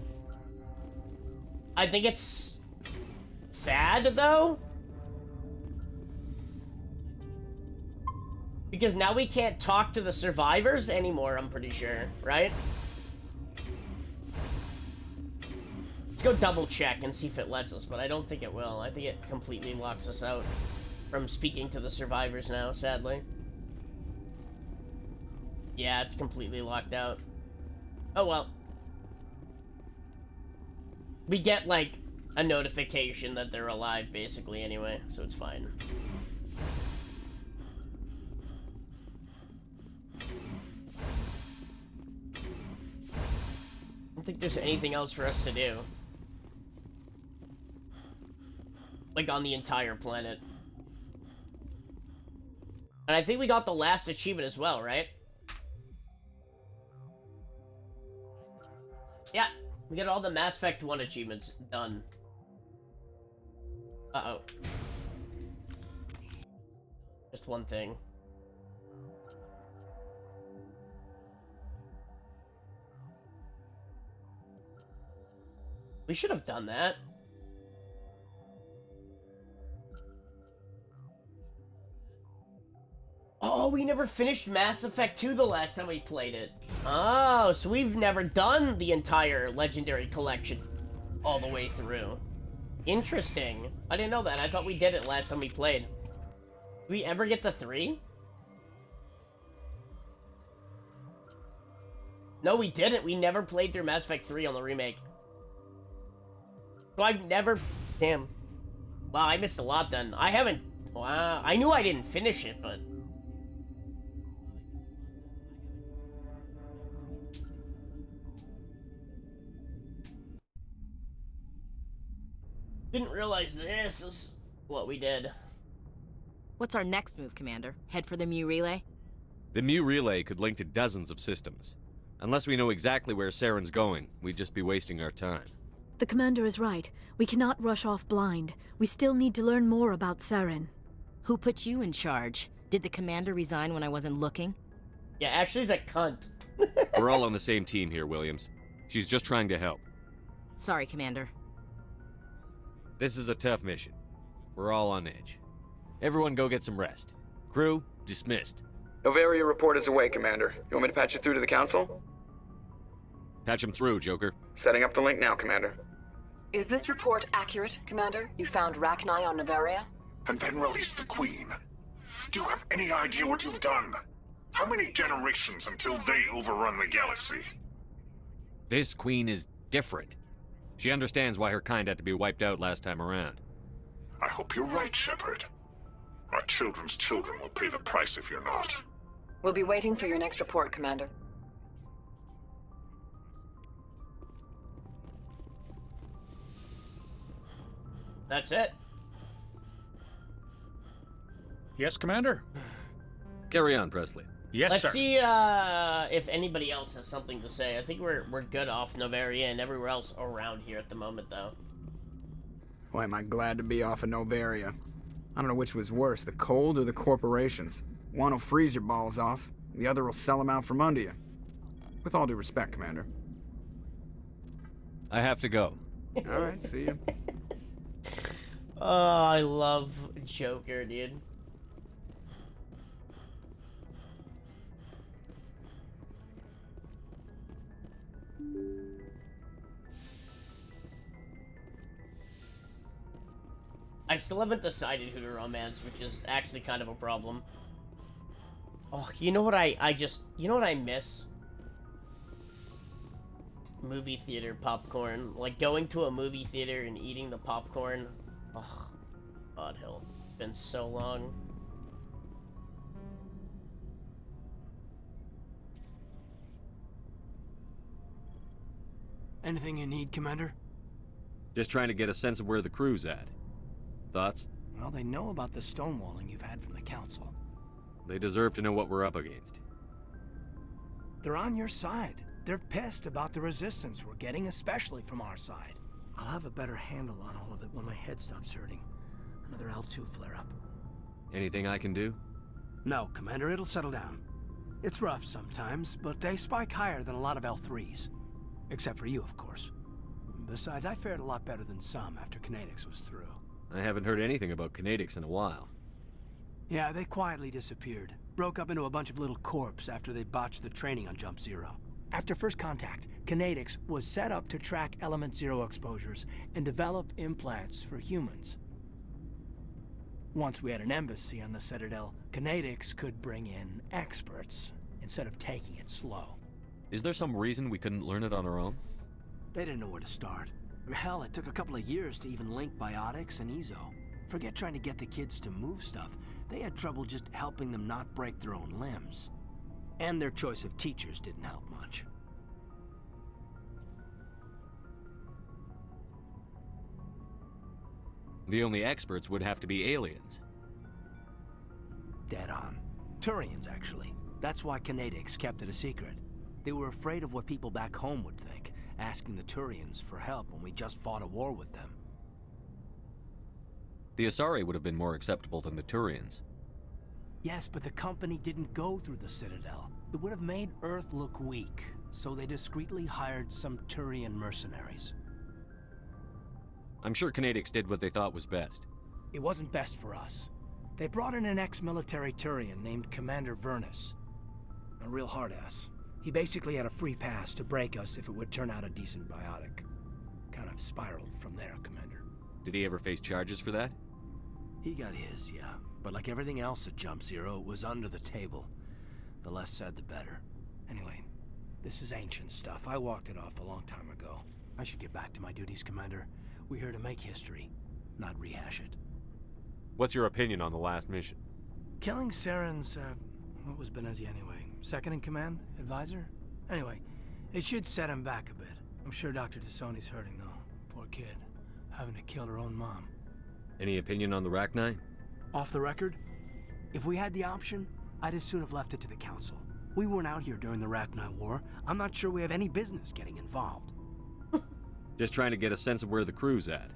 I think it's sad though, because now we can't talk to the survivors anymore, I'm pretty sure, right? Let's go double check and see if it lets us, but I don't think it will. I think it completely locks us out from speaking to the survivors now, sadly. Yeah, it's completely locked out. Oh well. We get, like, a notification that they're alive, basically, anyway, so it's fine. I don't think there's anything else for us to do. Like, on the entire planet. And I think we got the last achievement as well, right? Yeah, we got all the Mass Effect 1 achievements done. Uh-oh. Just one thing. We should have done that. Oh, we never finished Mass Effect 2 the last time we played it. Oh, so we've never done the entire Legendary Collection all the way through. Interesting. I didn't know that. I thought we did it last time we played. Did we ever get to 3? No, we didn't. We never played through Mass Effect 3 on the remake. So I've never... Damn. Wow, I missed a lot then. I haven't... Wow. I knew I didn't finish it, but... Didn't realize this is what we did. What's our next move, Commander? Head for the Mu Relay? The Mu Relay could link to dozens of systems. Unless we know exactly where Saren's going, we'd just be wasting our time. The commander is right. We cannot rush off blind. We still need to learn more about Saren. Who put you in charge? Did the commander resign when I wasn't looking? Yeah, Ashley's a cunt. We're all on the same team here, Williams. She's just trying to help. Sorry, Commander. This is a tough mission. We're all on edge. Everyone go get some rest. Crew, dismissed. Novaria report is away, Commander. You want me to patch you through to the Council? Patch him through, Joker. Setting up the link now, Commander. Is this report accurate, Commander? You found Rachni on Novaria? And then release the Queen. Do you have any idea what you've done? How many generations until they overrun the galaxy? This Queen is different. She understands why her kind had to be wiped out last time around. I hope you're right, Shepard. My children's children will pay the price if you're not. We'll be waiting for your next report, Commander. That's it. Yes, Commander? Carry on, Presley. Yes, Let's sir. see if anybody else has something to say. I think we're good off Novaria and everywhere else around here at the moment, though. Boy, am I glad to be off of Novaria. I don't know which was worse, the cold or the corporations. One will freeze your balls off, the other will sell them out from under you. With all due respect, Commander. I have to go. All right, see you. Oh, I love Joker, dude. I still haven't decided who to romance, which is actually kind of a problem. Oh, you know what you know what I miss? Movie theater popcorn. Like going to a movie theater and eating the popcorn. Oh, God, hell. It's been so long. Anything you need, Commander? Just trying to get a sense of where the crew's at. Thoughts? Well, they know about the stonewalling you've had from the Council. They deserve to know what we're up against. They're on your side. They're pissed about the resistance we're getting, especially from our side. I'll have a better handle on all of it when my head stops hurting. Another L2 flare-up. Anything I can do? No, Commander, it'll settle down. It's rough sometimes, but they spike higher than a lot of L3s. Except for you, of course. Besides, I fared a lot better than some after Kinetics was through. I haven't heard anything about Kinetics in a while. Yeah, they quietly disappeared. Broke up into a bunch of little corps after they botched the training on Jump Zero. After first contact, Kinetics was set up to track Element Zero exposures and develop implants for humans. Once we had an embassy on the Citadel, Kinetics could bring in experts instead of taking it slow. Is there some reason we couldn't learn it on our own? They didn't know where to start. Hell, it took a couple of years to even link biotics and Ezo. Forget trying to get the kids to move stuff. They had trouble just helping them not break their own limbs. And their choice of teachers didn't help much. The only experts would have to be aliens. Dead on. Turians, actually. That's why Kinetics kept it a secret. They were afraid of what people back home would think, asking the Turians for help when we just fought a war with them. The Asari would have been more acceptable than the Turians. Yes, but the company didn't go through the Citadel. It would have made Earth look weak, so they discreetly hired some Turian mercenaries. I'm sure Kinetics did what they thought was best. It wasn't best for us. They brought in an ex-military Turian named Commander Vernus. A real hard-ass. He basically had a free pass to break us if it would turn out a decent biotic. Kind of spiraled from there, Commander. Did he ever face charges for that? He got his, yeah. But like everything else at Jump Zero, it was under the table. The less said, the better. Anyway, this is ancient stuff. I walked it off a long time ago. I should get back to my duties, Commander. We're here to make history, not rehash it. What's your opinion on the last mission? Killing Saren's, what was Benezia anyway? Second in command? Advisor? Anyway, it should set him back a bit. I'm sure Dr. Tassoni's hurting, though. Poor kid. Having to kill her own mom. Any opinion on the Rachni? Off the record? If we had the option, I'd as soon have left it to the Council. We weren't out here during the Rachni War. I'm not sure we have any business getting involved. Just trying to get a sense of where the crew's at.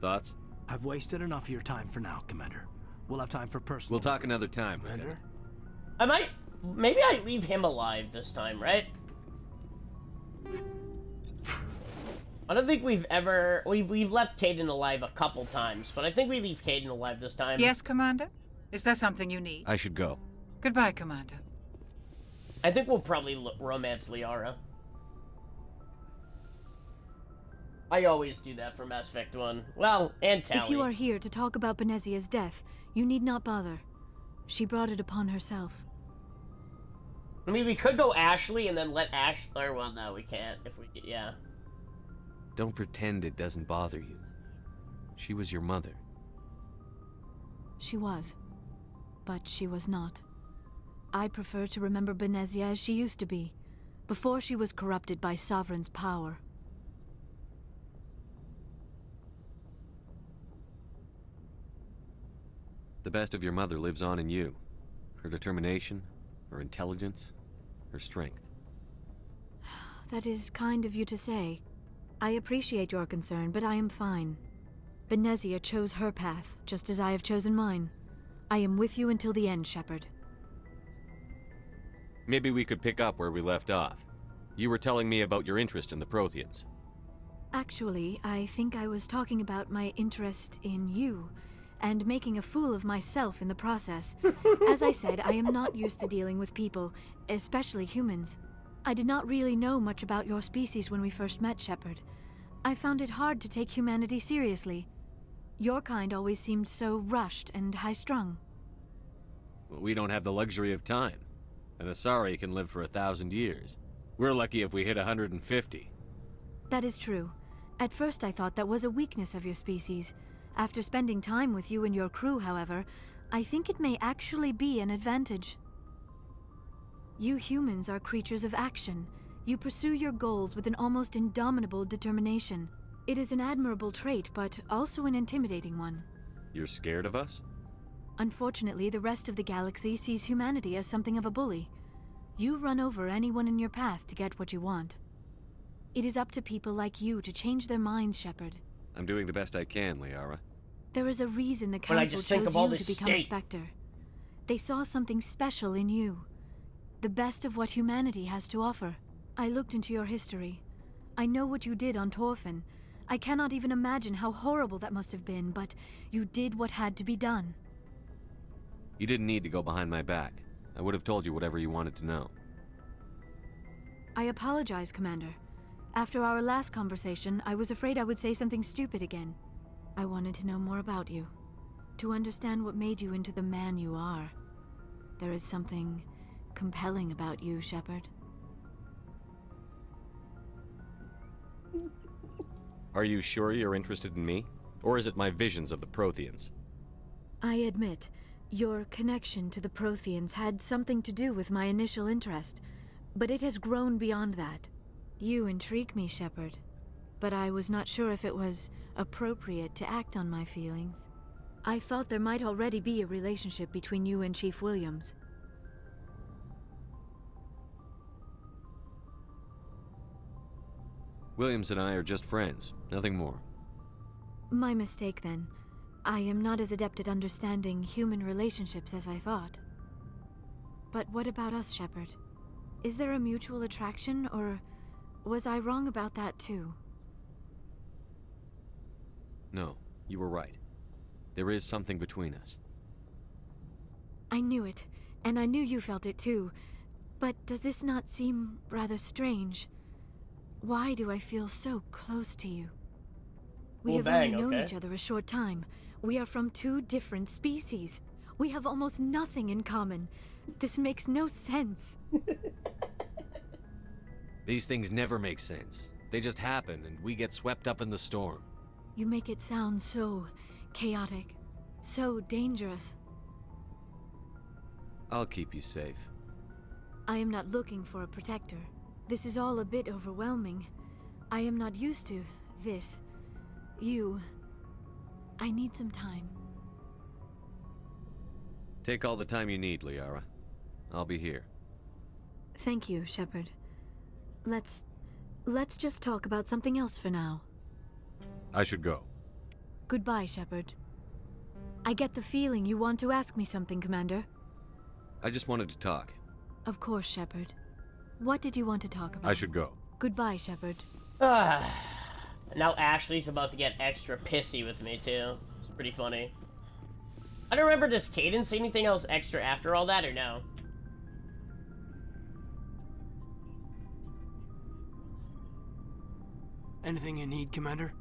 Thoughts? I've wasted enough of your time for now, Commander. We'll have time for personal... We'll talk another time, Commander. Maybe I leave him alive this time, right? I don't think we've left Caden alive a couple times, but I think we leave Caden alive this time. Yes, Commander? Is there something you need? I should go. Goodbye, Commander. I think we'll probably romance Liara. I always do that for Mass Effect 1. Well, and Tally. If you are here to talk about Benezia's death, you need not bother. She brought it upon herself. I mean, we could go Ashley and then let or well, no, we can't. If we, yeah. Don't pretend it doesn't bother you. She was your mother. She was. But she was not. I prefer to remember Benezia as she used to be, before she was corrupted by Sovereign's power. The best of your mother lives on in you. Her determination, her intelligence, her strength. That is kind of you to say. I appreciate your concern, but I am fine. Benezia chose her path, just as I have chosen mine. I am with you until the end, Shepard. Maybe we could pick up where we left off. You were telling me about your interest in the Protheans. Actually, I think I was talking about my interest in you, and making a fool of myself in the process. As I said, I am not used to dealing with people, especially humans. I did not really know much about your species when we first met, Shepard. I found it hard to take humanity seriously. Your kind always seemed so rushed and high-strung. Well, we don't have the luxury of time. An Asari can live for 1,000 years. We're lucky if we hit 150. That is true. At first I thought that was a weakness of your species. After spending time with you and your crew, however, I think it may actually be an advantage. You humans are creatures of action. You pursue your goals with an almost indomitable determination. It is an admirable trait, but also an intimidating one. You're scared of us? Unfortunately, the rest of the galaxy sees humanity as something of a bully. You run over anyone in your path to get what you want. It is up to people like you to change their minds, Shepard. I'm doing the best I can, Liara. There is a reason the Council chose you to become a Spectre. They saw something special in you. The best of what humanity has to offer. I looked into your history. I know what you did on Torfin. I cannot even imagine how horrible that must have been, but you did what had to be done. You didn't need to go behind my back. I would have told you whatever you wanted to know. I apologize, Commander. After our last conversation, I was afraid I would say something stupid again. I wanted to know more about you. To understand what made you into the man you are. There is something compelling about you, Shepard. Are you sure you're interested in me? Or is it my visions of the Protheans? I admit, your connection to the Protheans had something to do with my initial interest, but it has grown beyond that. You intrigue me, Shepard, but I was not sure if it was appropriate to act on my feelings. I thought there might already be a relationship between you and Chief Williams. Williams and I are just friends, nothing more. My mistake, then. I am not as adept at understanding human relationships as I thought. But what about us, Shepard? Is there a mutual attraction, or was I wrong about that too? No, you were right. There is something between us. I knew it, and I knew you felt it too. But does this not seem rather strange? Why do I feel so close to you? We have only known each other a short time. We are from two different species. We have almost nothing in common. This makes no sense. These things never make sense. They just happen, and we get swept up in the storm. You make it sound so chaotic, so dangerous. I'll keep you safe. I am not looking for a protector. This is all a bit overwhelming. I am not used to this. You. I need some time. Take all the time you need, Liara. I'll be here. Thank you, Shepard. Let's Let's just talk about something else for now. I should go. Goodbye, Shepard. I get the feeling you want to ask me something, Commander. I just wanted to talk. Of course, Shepard. What did you want to talk about? I should go. Goodbye, Shepard. Now Ashley's about to get extra pissy with me, too. It's pretty funny. I don't remember, does Caden say anything else extra after all that, or no? Anything you need, Commander?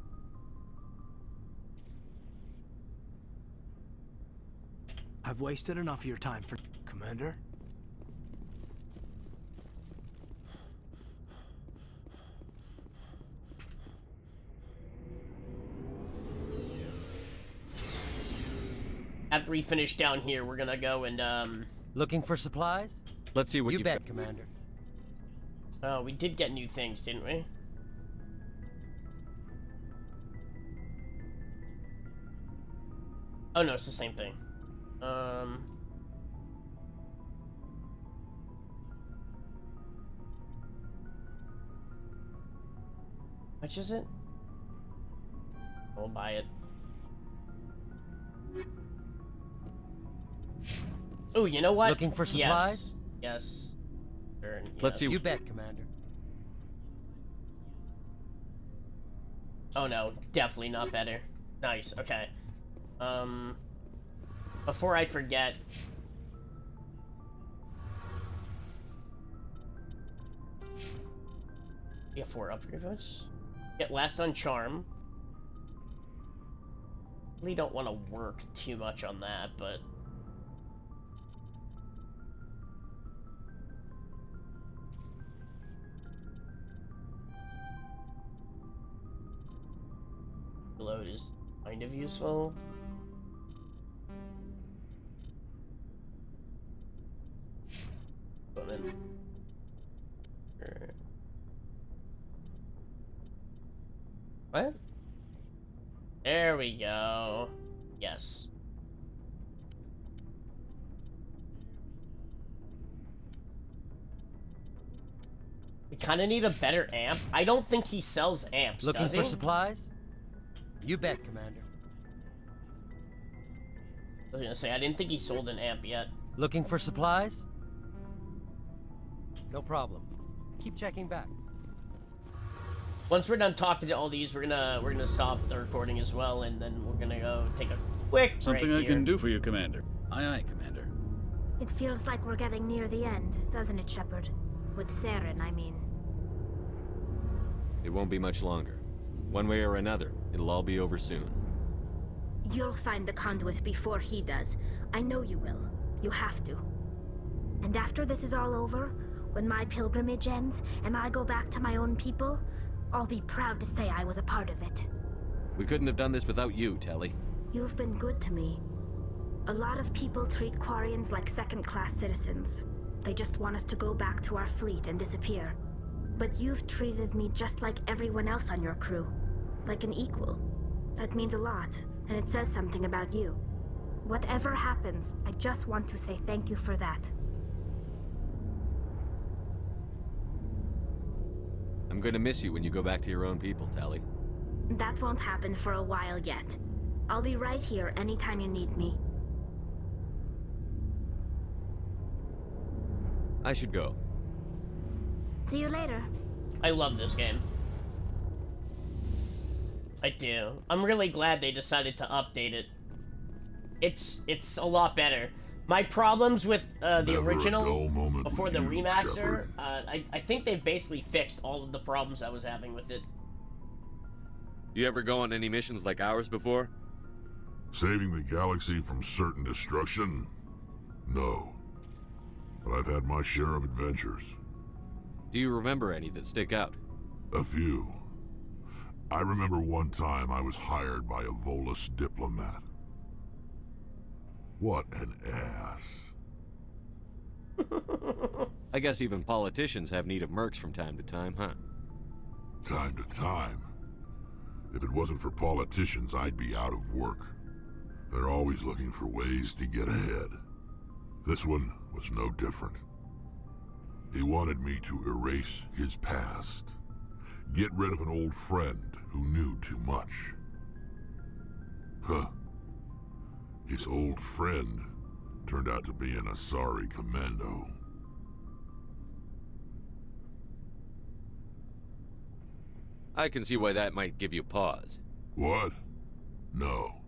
I've wasted enough of your time for... Commander? After we finish down here, we're gonna go and, Looking for supplies? Let's see what you bet, Commander. Oh, we did get new things, didn't we? Oh no, it's the same thing. How much is it? We'll buy it. Oh, you know what? Looking for supplies? Yes. Sure, Let's see. You bet, Commander. Oh no, definitely not better. Nice, okay. Before I forget. Get 4 upgrade votes. Get last on charm. Really don't want to work too much on that, but load is kind of useful. What? There we go. Yes. We kind of need a better amp. I don't think he sells amps, Looking does he? for supplies? You bet, Commander. I was gonna say, I didn't think he sold an amp yet. Looking for supplies? No problem. Keep checking back. Once we're done talking to all these, we're gonna stop the recording as well, and then we're gonna go take a quick break. Something I here. can do for you, Commander. Aye, aye, Commander. It feels like we're getting near the end, doesn't it, Shepard? With Saren, I mean. It won't be much longer. One way or another, it'll all be over soon. You'll find the conduit before he does. I know you will. You have to. And after this is all over, when my pilgrimage ends and I go back to my own people, I'll be proud to say I was a part of it. We couldn't have done this without you, Telly. You've been good to me. A lot of people treat Quarians like second-class citizens. They just want us to go back to our fleet and disappear. But you've treated me just like everyone else on your crew. Like an equal. That means a lot, and it says something about you. Whatever happens, I just want to say thank you for that. I'm gonna miss you when you go back to your own people, Tally. That won't happen for a while yet. I'll be right here anytime you need me. I should go. See you later. I love this game. I do. I'm really glad they decided to update it. It's a lot better. My problems with the original before the remaster, I think they've basically fixed all of the problems I was having with it. You ever go on any missions like ours before? Saving the galaxy from certain destruction? No. But I've had my share of adventures. Do you remember any that stick out? A few. I remember one time I was hired by a Volus diplomat. What an ass. I guess even politicians have need of mercs from time to time, huh? Time to time. If it wasn't for politicians, I'd be out of work. They're always looking for ways to get ahead. This one was no different. He wanted me to erase his past. Get rid of an old friend who knew too much. Huh. His old friend turned out to be an Asari commando. I can see why that might give you pause. What? No.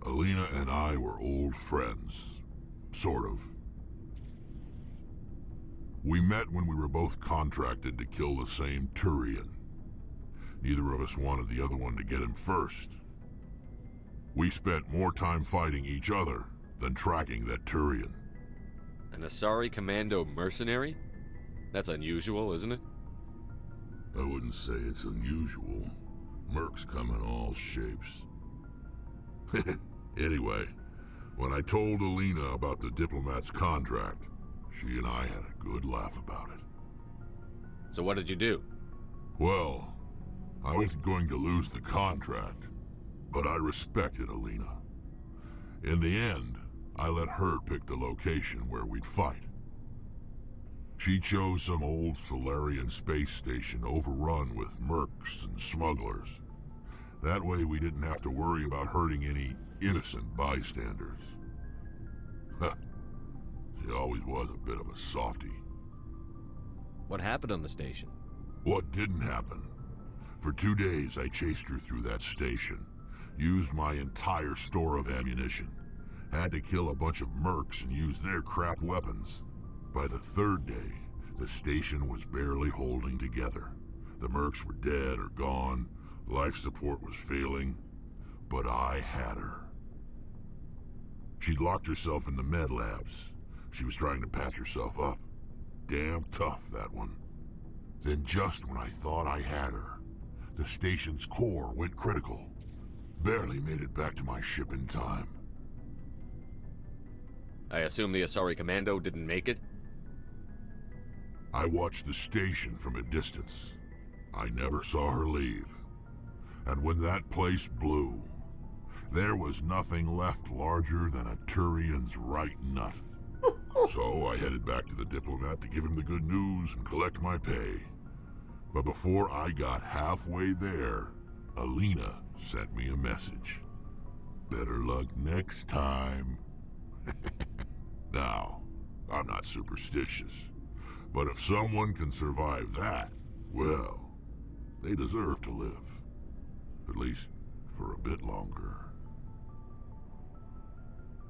Alina and I were old friends. Sort of. We met when we were both contracted to kill the same Turian. Neither of us wanted the other one to get him first. We spent more time fighting each other than tracking that Turian. An Asari commando mercenary? That's unusual, isn't it? I wouldn't say it's unusual. Mercs come in all shapes. Anyway, when I told Alina about the diplomat's contract, she and I had a good laugh about it. So what did you do? Well, I wasn't going to lose the contract, but I respected Alina. In the end, I let her pick the location where we'd fight. She chose some old Solarian space station overrun with mercs and smugglers. That way we didn't have to worry about hurting any innocent bystanders. Huh. She always was a bit of a softie. What happened on the station? What didn't happen? For 2 days I chased her through that station, used my entire store of ammunition, had to kill a bunch of mercs and use their crap weapons. By the 3rd day, the station was barely holding together. The mercs were dead or gone, life support was failing, but I had her. She'd locked herself in the med labs. She was trying to patch herself up. Damn tough, that one. Then just when I thought I had her, the station's core went critical. Barely made it back to my ship in time. I assume the Asari commando didn't make it? I watched the station from a distance. I never saw her leave. And when that place blew, there was nothing left larger than a Turian's right nut. So I headed back to the diplomat to give him the good news and collect my pay. But before I got halfway there, Alina sent me a message. Better luck next time. Now, I'm not superstitious, but if someone can survive that, well, they deserve to live. At least for a bit longer.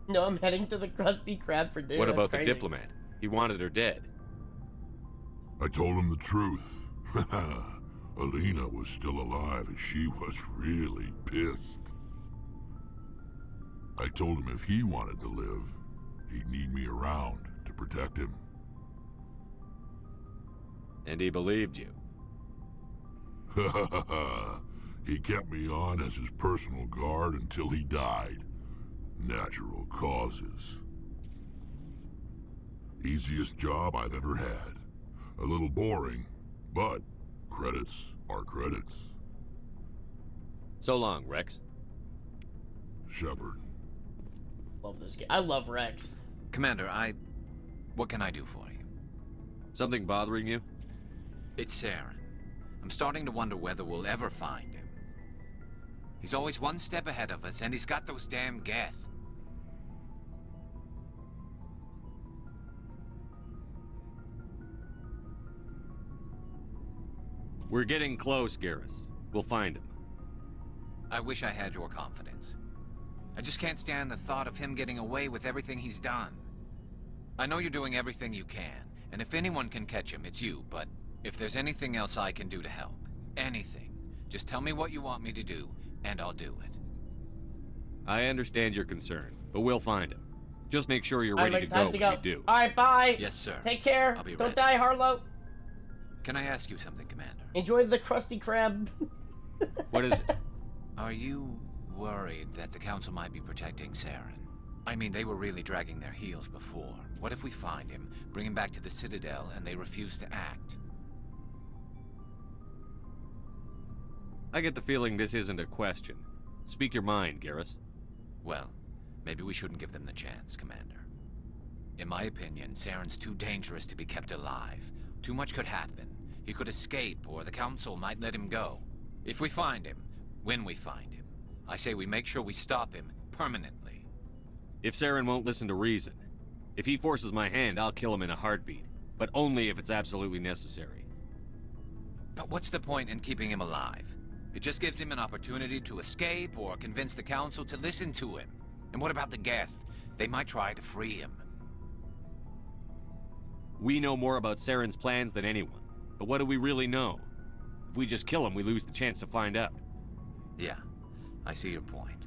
No, I'm heading to the Krusty Krab for dinner. What about That's the crazy. diplomat? He wanted her dead. I told him the truth. Alina was still alive and she was really pissed. I told him if he wanted to live, he'd need me around to protect him. And he believed you. He kept me on as his personal guard until he died. Natural causes. Easiest job I've ever had. A little boring, but credits are credits. So long, Rex. Shepard. Love this game. I love Rex. Commander, what can I do for you? Something bothering you? It's Saren. I'm starting to wonder whether we'll ever find him. He's always one step ahead of us, and he's got those damn Geth. We're getting close, Garrus. We'll find him. I wish I had your confidence. I just can't stand the thought of him getting away with everything he's done. I know you're doing everything you can, and if anyone can catch him, it's you, but if there's anything else I can do to help, anything, just tell me what you want me to do, and I'll do it. I understand your concern, but we'll find him. Just make sure you're All right, ready to time go to when go. you do. All right, bye. Yes, sir. Take care. I'll be Don't ready. die, Harlow. Can I ask you something, Commander? Enjoy the Krusty Krab. What is it? Are you worried that the Council might be protecting Saren? I mean, they were really dragging their heels before. What if we find him, bring him back to the Citadel, and they refuse to act? I get the feeling this isn't a question. Speak your mind, Garrus. Well, maybe we shouldn't give them the chance, Commander. In my opinion, Saren's too dangerous to be kept alive. Too much could happen. He could escape, or the Council might let him go. If we find him, when we find him, I say we make sure we stop him permanently. If Saren won't listen to reason, if he forces my hand, I'll kill him in a heartbeat. But only if it's absolutely necessary. But what's the point in keeping him alive? It just gives him an opportunity to escape or convince the Council to listen to him. And what about the Geth? They might try to free him. We know more about Saren's plans than anyone. But what do we really know? If we just kill him, we lose the chance to find out. Yeah, I see your point.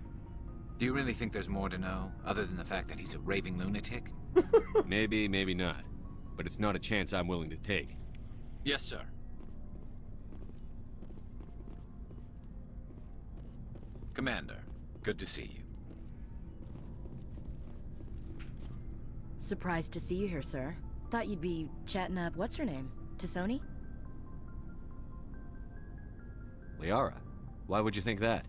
Do you really think there's more to know, other than the fact that he's a raving lunatic? Maybe, maybe not. But it's not a chance I'm willing to take. Yes, sir. Commander, good to see you. Surprised to see you here, sir. Thought you'd be chatting up what's her name? T'Soni? Liara, why would you think that?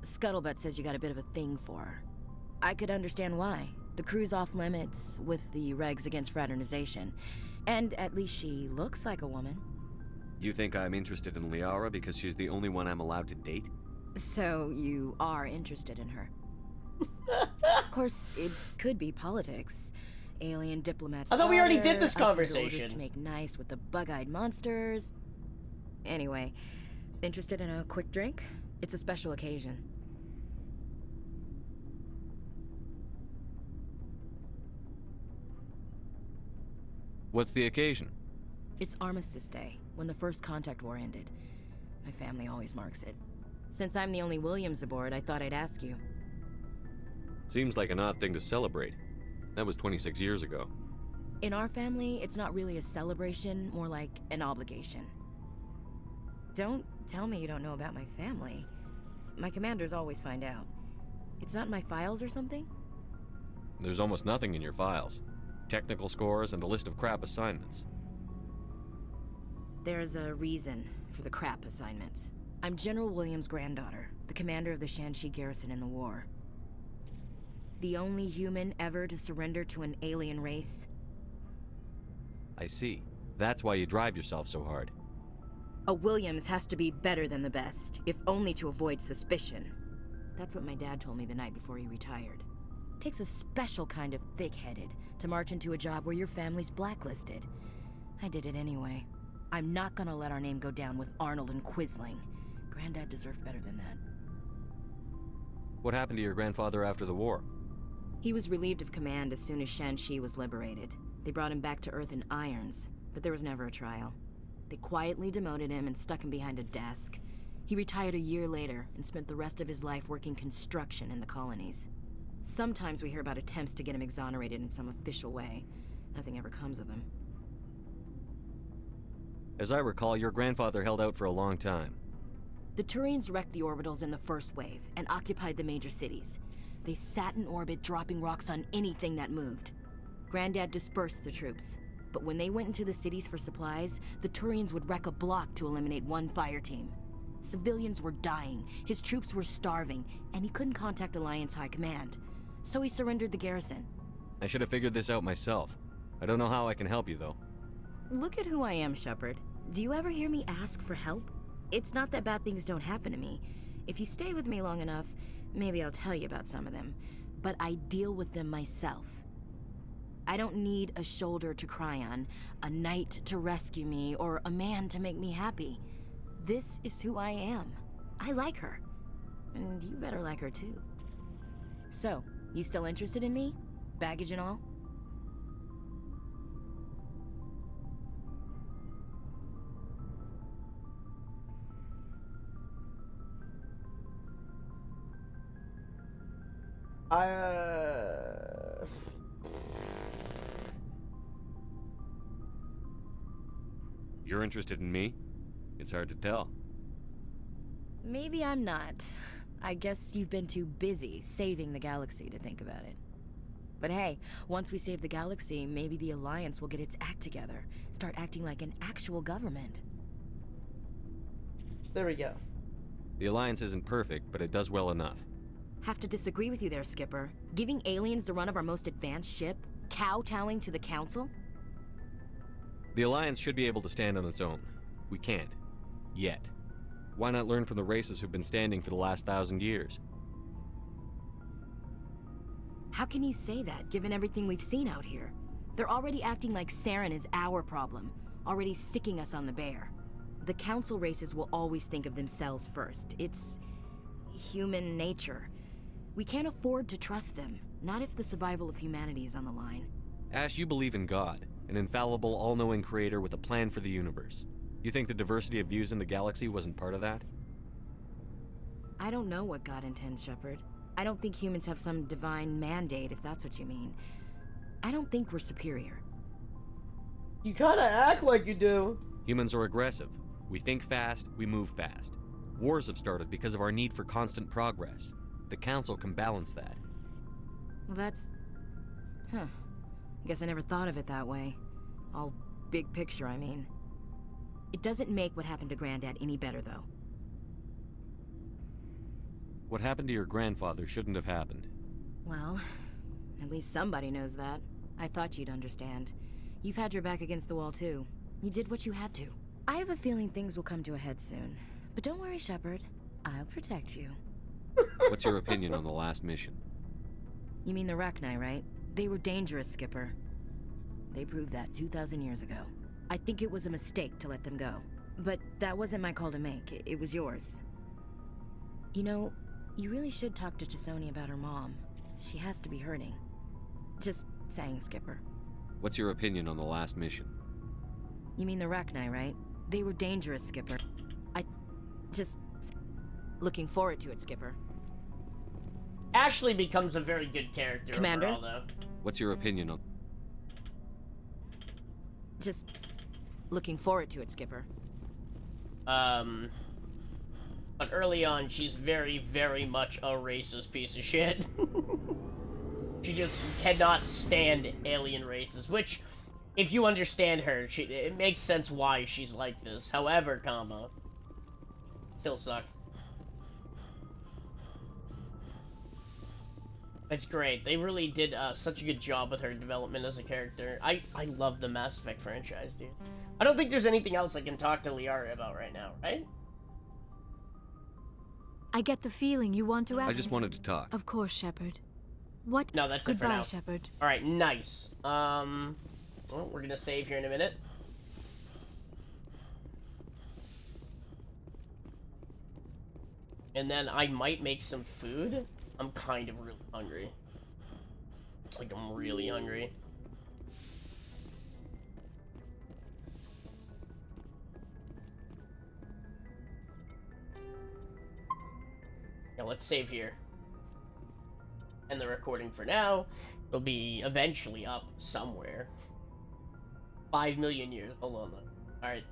Scuttlebutt says you got a bit of a thing for her. I could understand why. The crew's off limits with the regs against fraternization. And at least she looks like a woman. You think I'm interested in Liara because she's the only one I'm allowed to date? So you are interested in her. Of course, it could be politics. Alien diplomats. I thought we already did this us under conversation. orders to make nice with the bug-eyed monsters. Anyway, interested in a quick drink? It's a special occasion. What's the occasion? It's Armistice Day, when the First Contact War ended. My family always marks it. Since I'm the only Williams aboard, I thought I'd ask you. Seems like an odd thing to celebrate. That was 26 years ago. In our family, it's not really a celebration, more like an obligation. Don't tell me you don't know about my family. My commanders always find out. It's not in my files or something? There's almost nothing in your files. Technical scores and a list of crap assignments. There's a reason for the crap assignments. I'm General Williams' granddaughter, the commander of the Shanxi garrison in the war. The only human ever to surrender to an alien race. I see. That's why you drive yourself so hard. A Williams has to be better than the best, if only to avoid suspicion. That's what my dad told me the night before he retired. Takes a special kind of thick-headed to march into a job where your family's blacklisted. I did it anyway. I'm not gonna let our name go down with Arnold and Quisling. Granddad deserved better than that. What happened to your grandfather after the war? He was relieved of command as soon as Shanxi was liberated. They brought him back to Earth in irons, but there was never a trial. They quietly demoted him and stuck him behind a desk. He retired a year later and spent the rest of his life working construction in the colonies. Sometimes we hear about attempts to get him exonerated in some official way. Nothing ever comes of them. As I recall, your grandfather held out for a long time. The Turians wrecked the orbitals in the first wave and occupied the major cities. They sat in orbit, dropping rocks on anything that moved. Granddad dispersed the troops, but when they went into the cities for supplies, the Turians would wreck a block to eliminate one fire team. Civilians were dying, his troops were starving, and he couldn't contact Alliance High Command. So he surrendered the garrison. I should have figured this out myself. I don't know how I can help you, though. Look at who I am, Shepard. Do you ever hear me ask for help? It's not that bad things don't happen to me. If you stay with me long enough, maybe I'll tell you about some of them. But I deal with them myself. I don't need a shoulder to cry on, a knight to rescue me, or a man to make me happy. This is who I am. I like her. And you better like her too. So, you still interested in me? Baggage and all? You're interested in me? It's hard to tell. Maybe I'm not. I guess you've been too busy saving the galaxy to think about it. But hey, once we save the galaxy, maybe the Alliance will get its act together. Start acting like an actual government. There we go. The Alliance isn't perfect, but it does well enough. Have to disagree with you there, Skipper. Giving aliens the run of our most advanced ship? Kowtowing to the Council? The Alliance should be able to stand on its own. We can't. Yet. Why not learn from the races who've been standing for the last 1,000 years? How can you say that, given everything we've seen out here? They're already acting like Saren is our problem, already sticking us on the bear. The council races will always think of themselves first. It's human nature. We can't afford to trust them, not if the survival of humanity is on the line. Ash, you believe in God, an infallible, all-knowing creator with a plan for the universe. You think the diversity of views in the galaxy wasn't part of that? I don't know what God intends, Shepard. I don't think humans have some divine mandate, if that's what you mean. I don't think we're superior. You kinda act like you do. Humans are aggressive. We think fast, we move fast. Wars have started because of our need for constant progress. The Council can balance that. Well, that's... Huh. I guess I never thought of it that way. All big picture, I mean. It doesn't make what happened to Granddad any better, though. What happened to your grandfather shouldn't have happened. Well, at least somebody knows that. I thought you'd understand. You've had your back against the wall, too. You did what you had to. I have a feeling things will come to a head soon. But don't worry, Shepard. I'll protect you. What's your opinion on the last mission? You mean the Rachni, right? They were dangerous, Skipper. They proved that 2,000 years ago. I think it was a mistake to let them go. But that wasn't my call to make. It was yours. You know, you really should talk to T'Soni about her mom. She has to be hurting. Just saying, Skipper. What's your opinion on the last mission? You mean the Rachni, right? They were dangerous, Skipper. Just... looking forward to it, Skipper. Ashley becomes a very good character Commander? overall, though. What's your opinion on... Just... looking forward to it, Skipper. But early on, she's very, very much a racist piece of shit. She just cannot stand alien races, which, if you understand her, it makes sense why she's like this. However, still sucks. It's great. They really did such a good job with her development as a character. I love the Mass Effect franchise, dude. I don't think there's anything else I can talk to Liara about right now, right? I get the feeling you want to ask. I just wanted to talk. Of course, Shepard. What? No, that's it for now. Goodbye, Shepard. All right, nice. Well, we're gonna save here in a minute. And then I might make some food. I'm kind of really hungry. Like, I'm really hungry. Yeah, let's save here. End the recording for now. It'll be eventually up somewhere. 5 million years. Hold on though. Alright.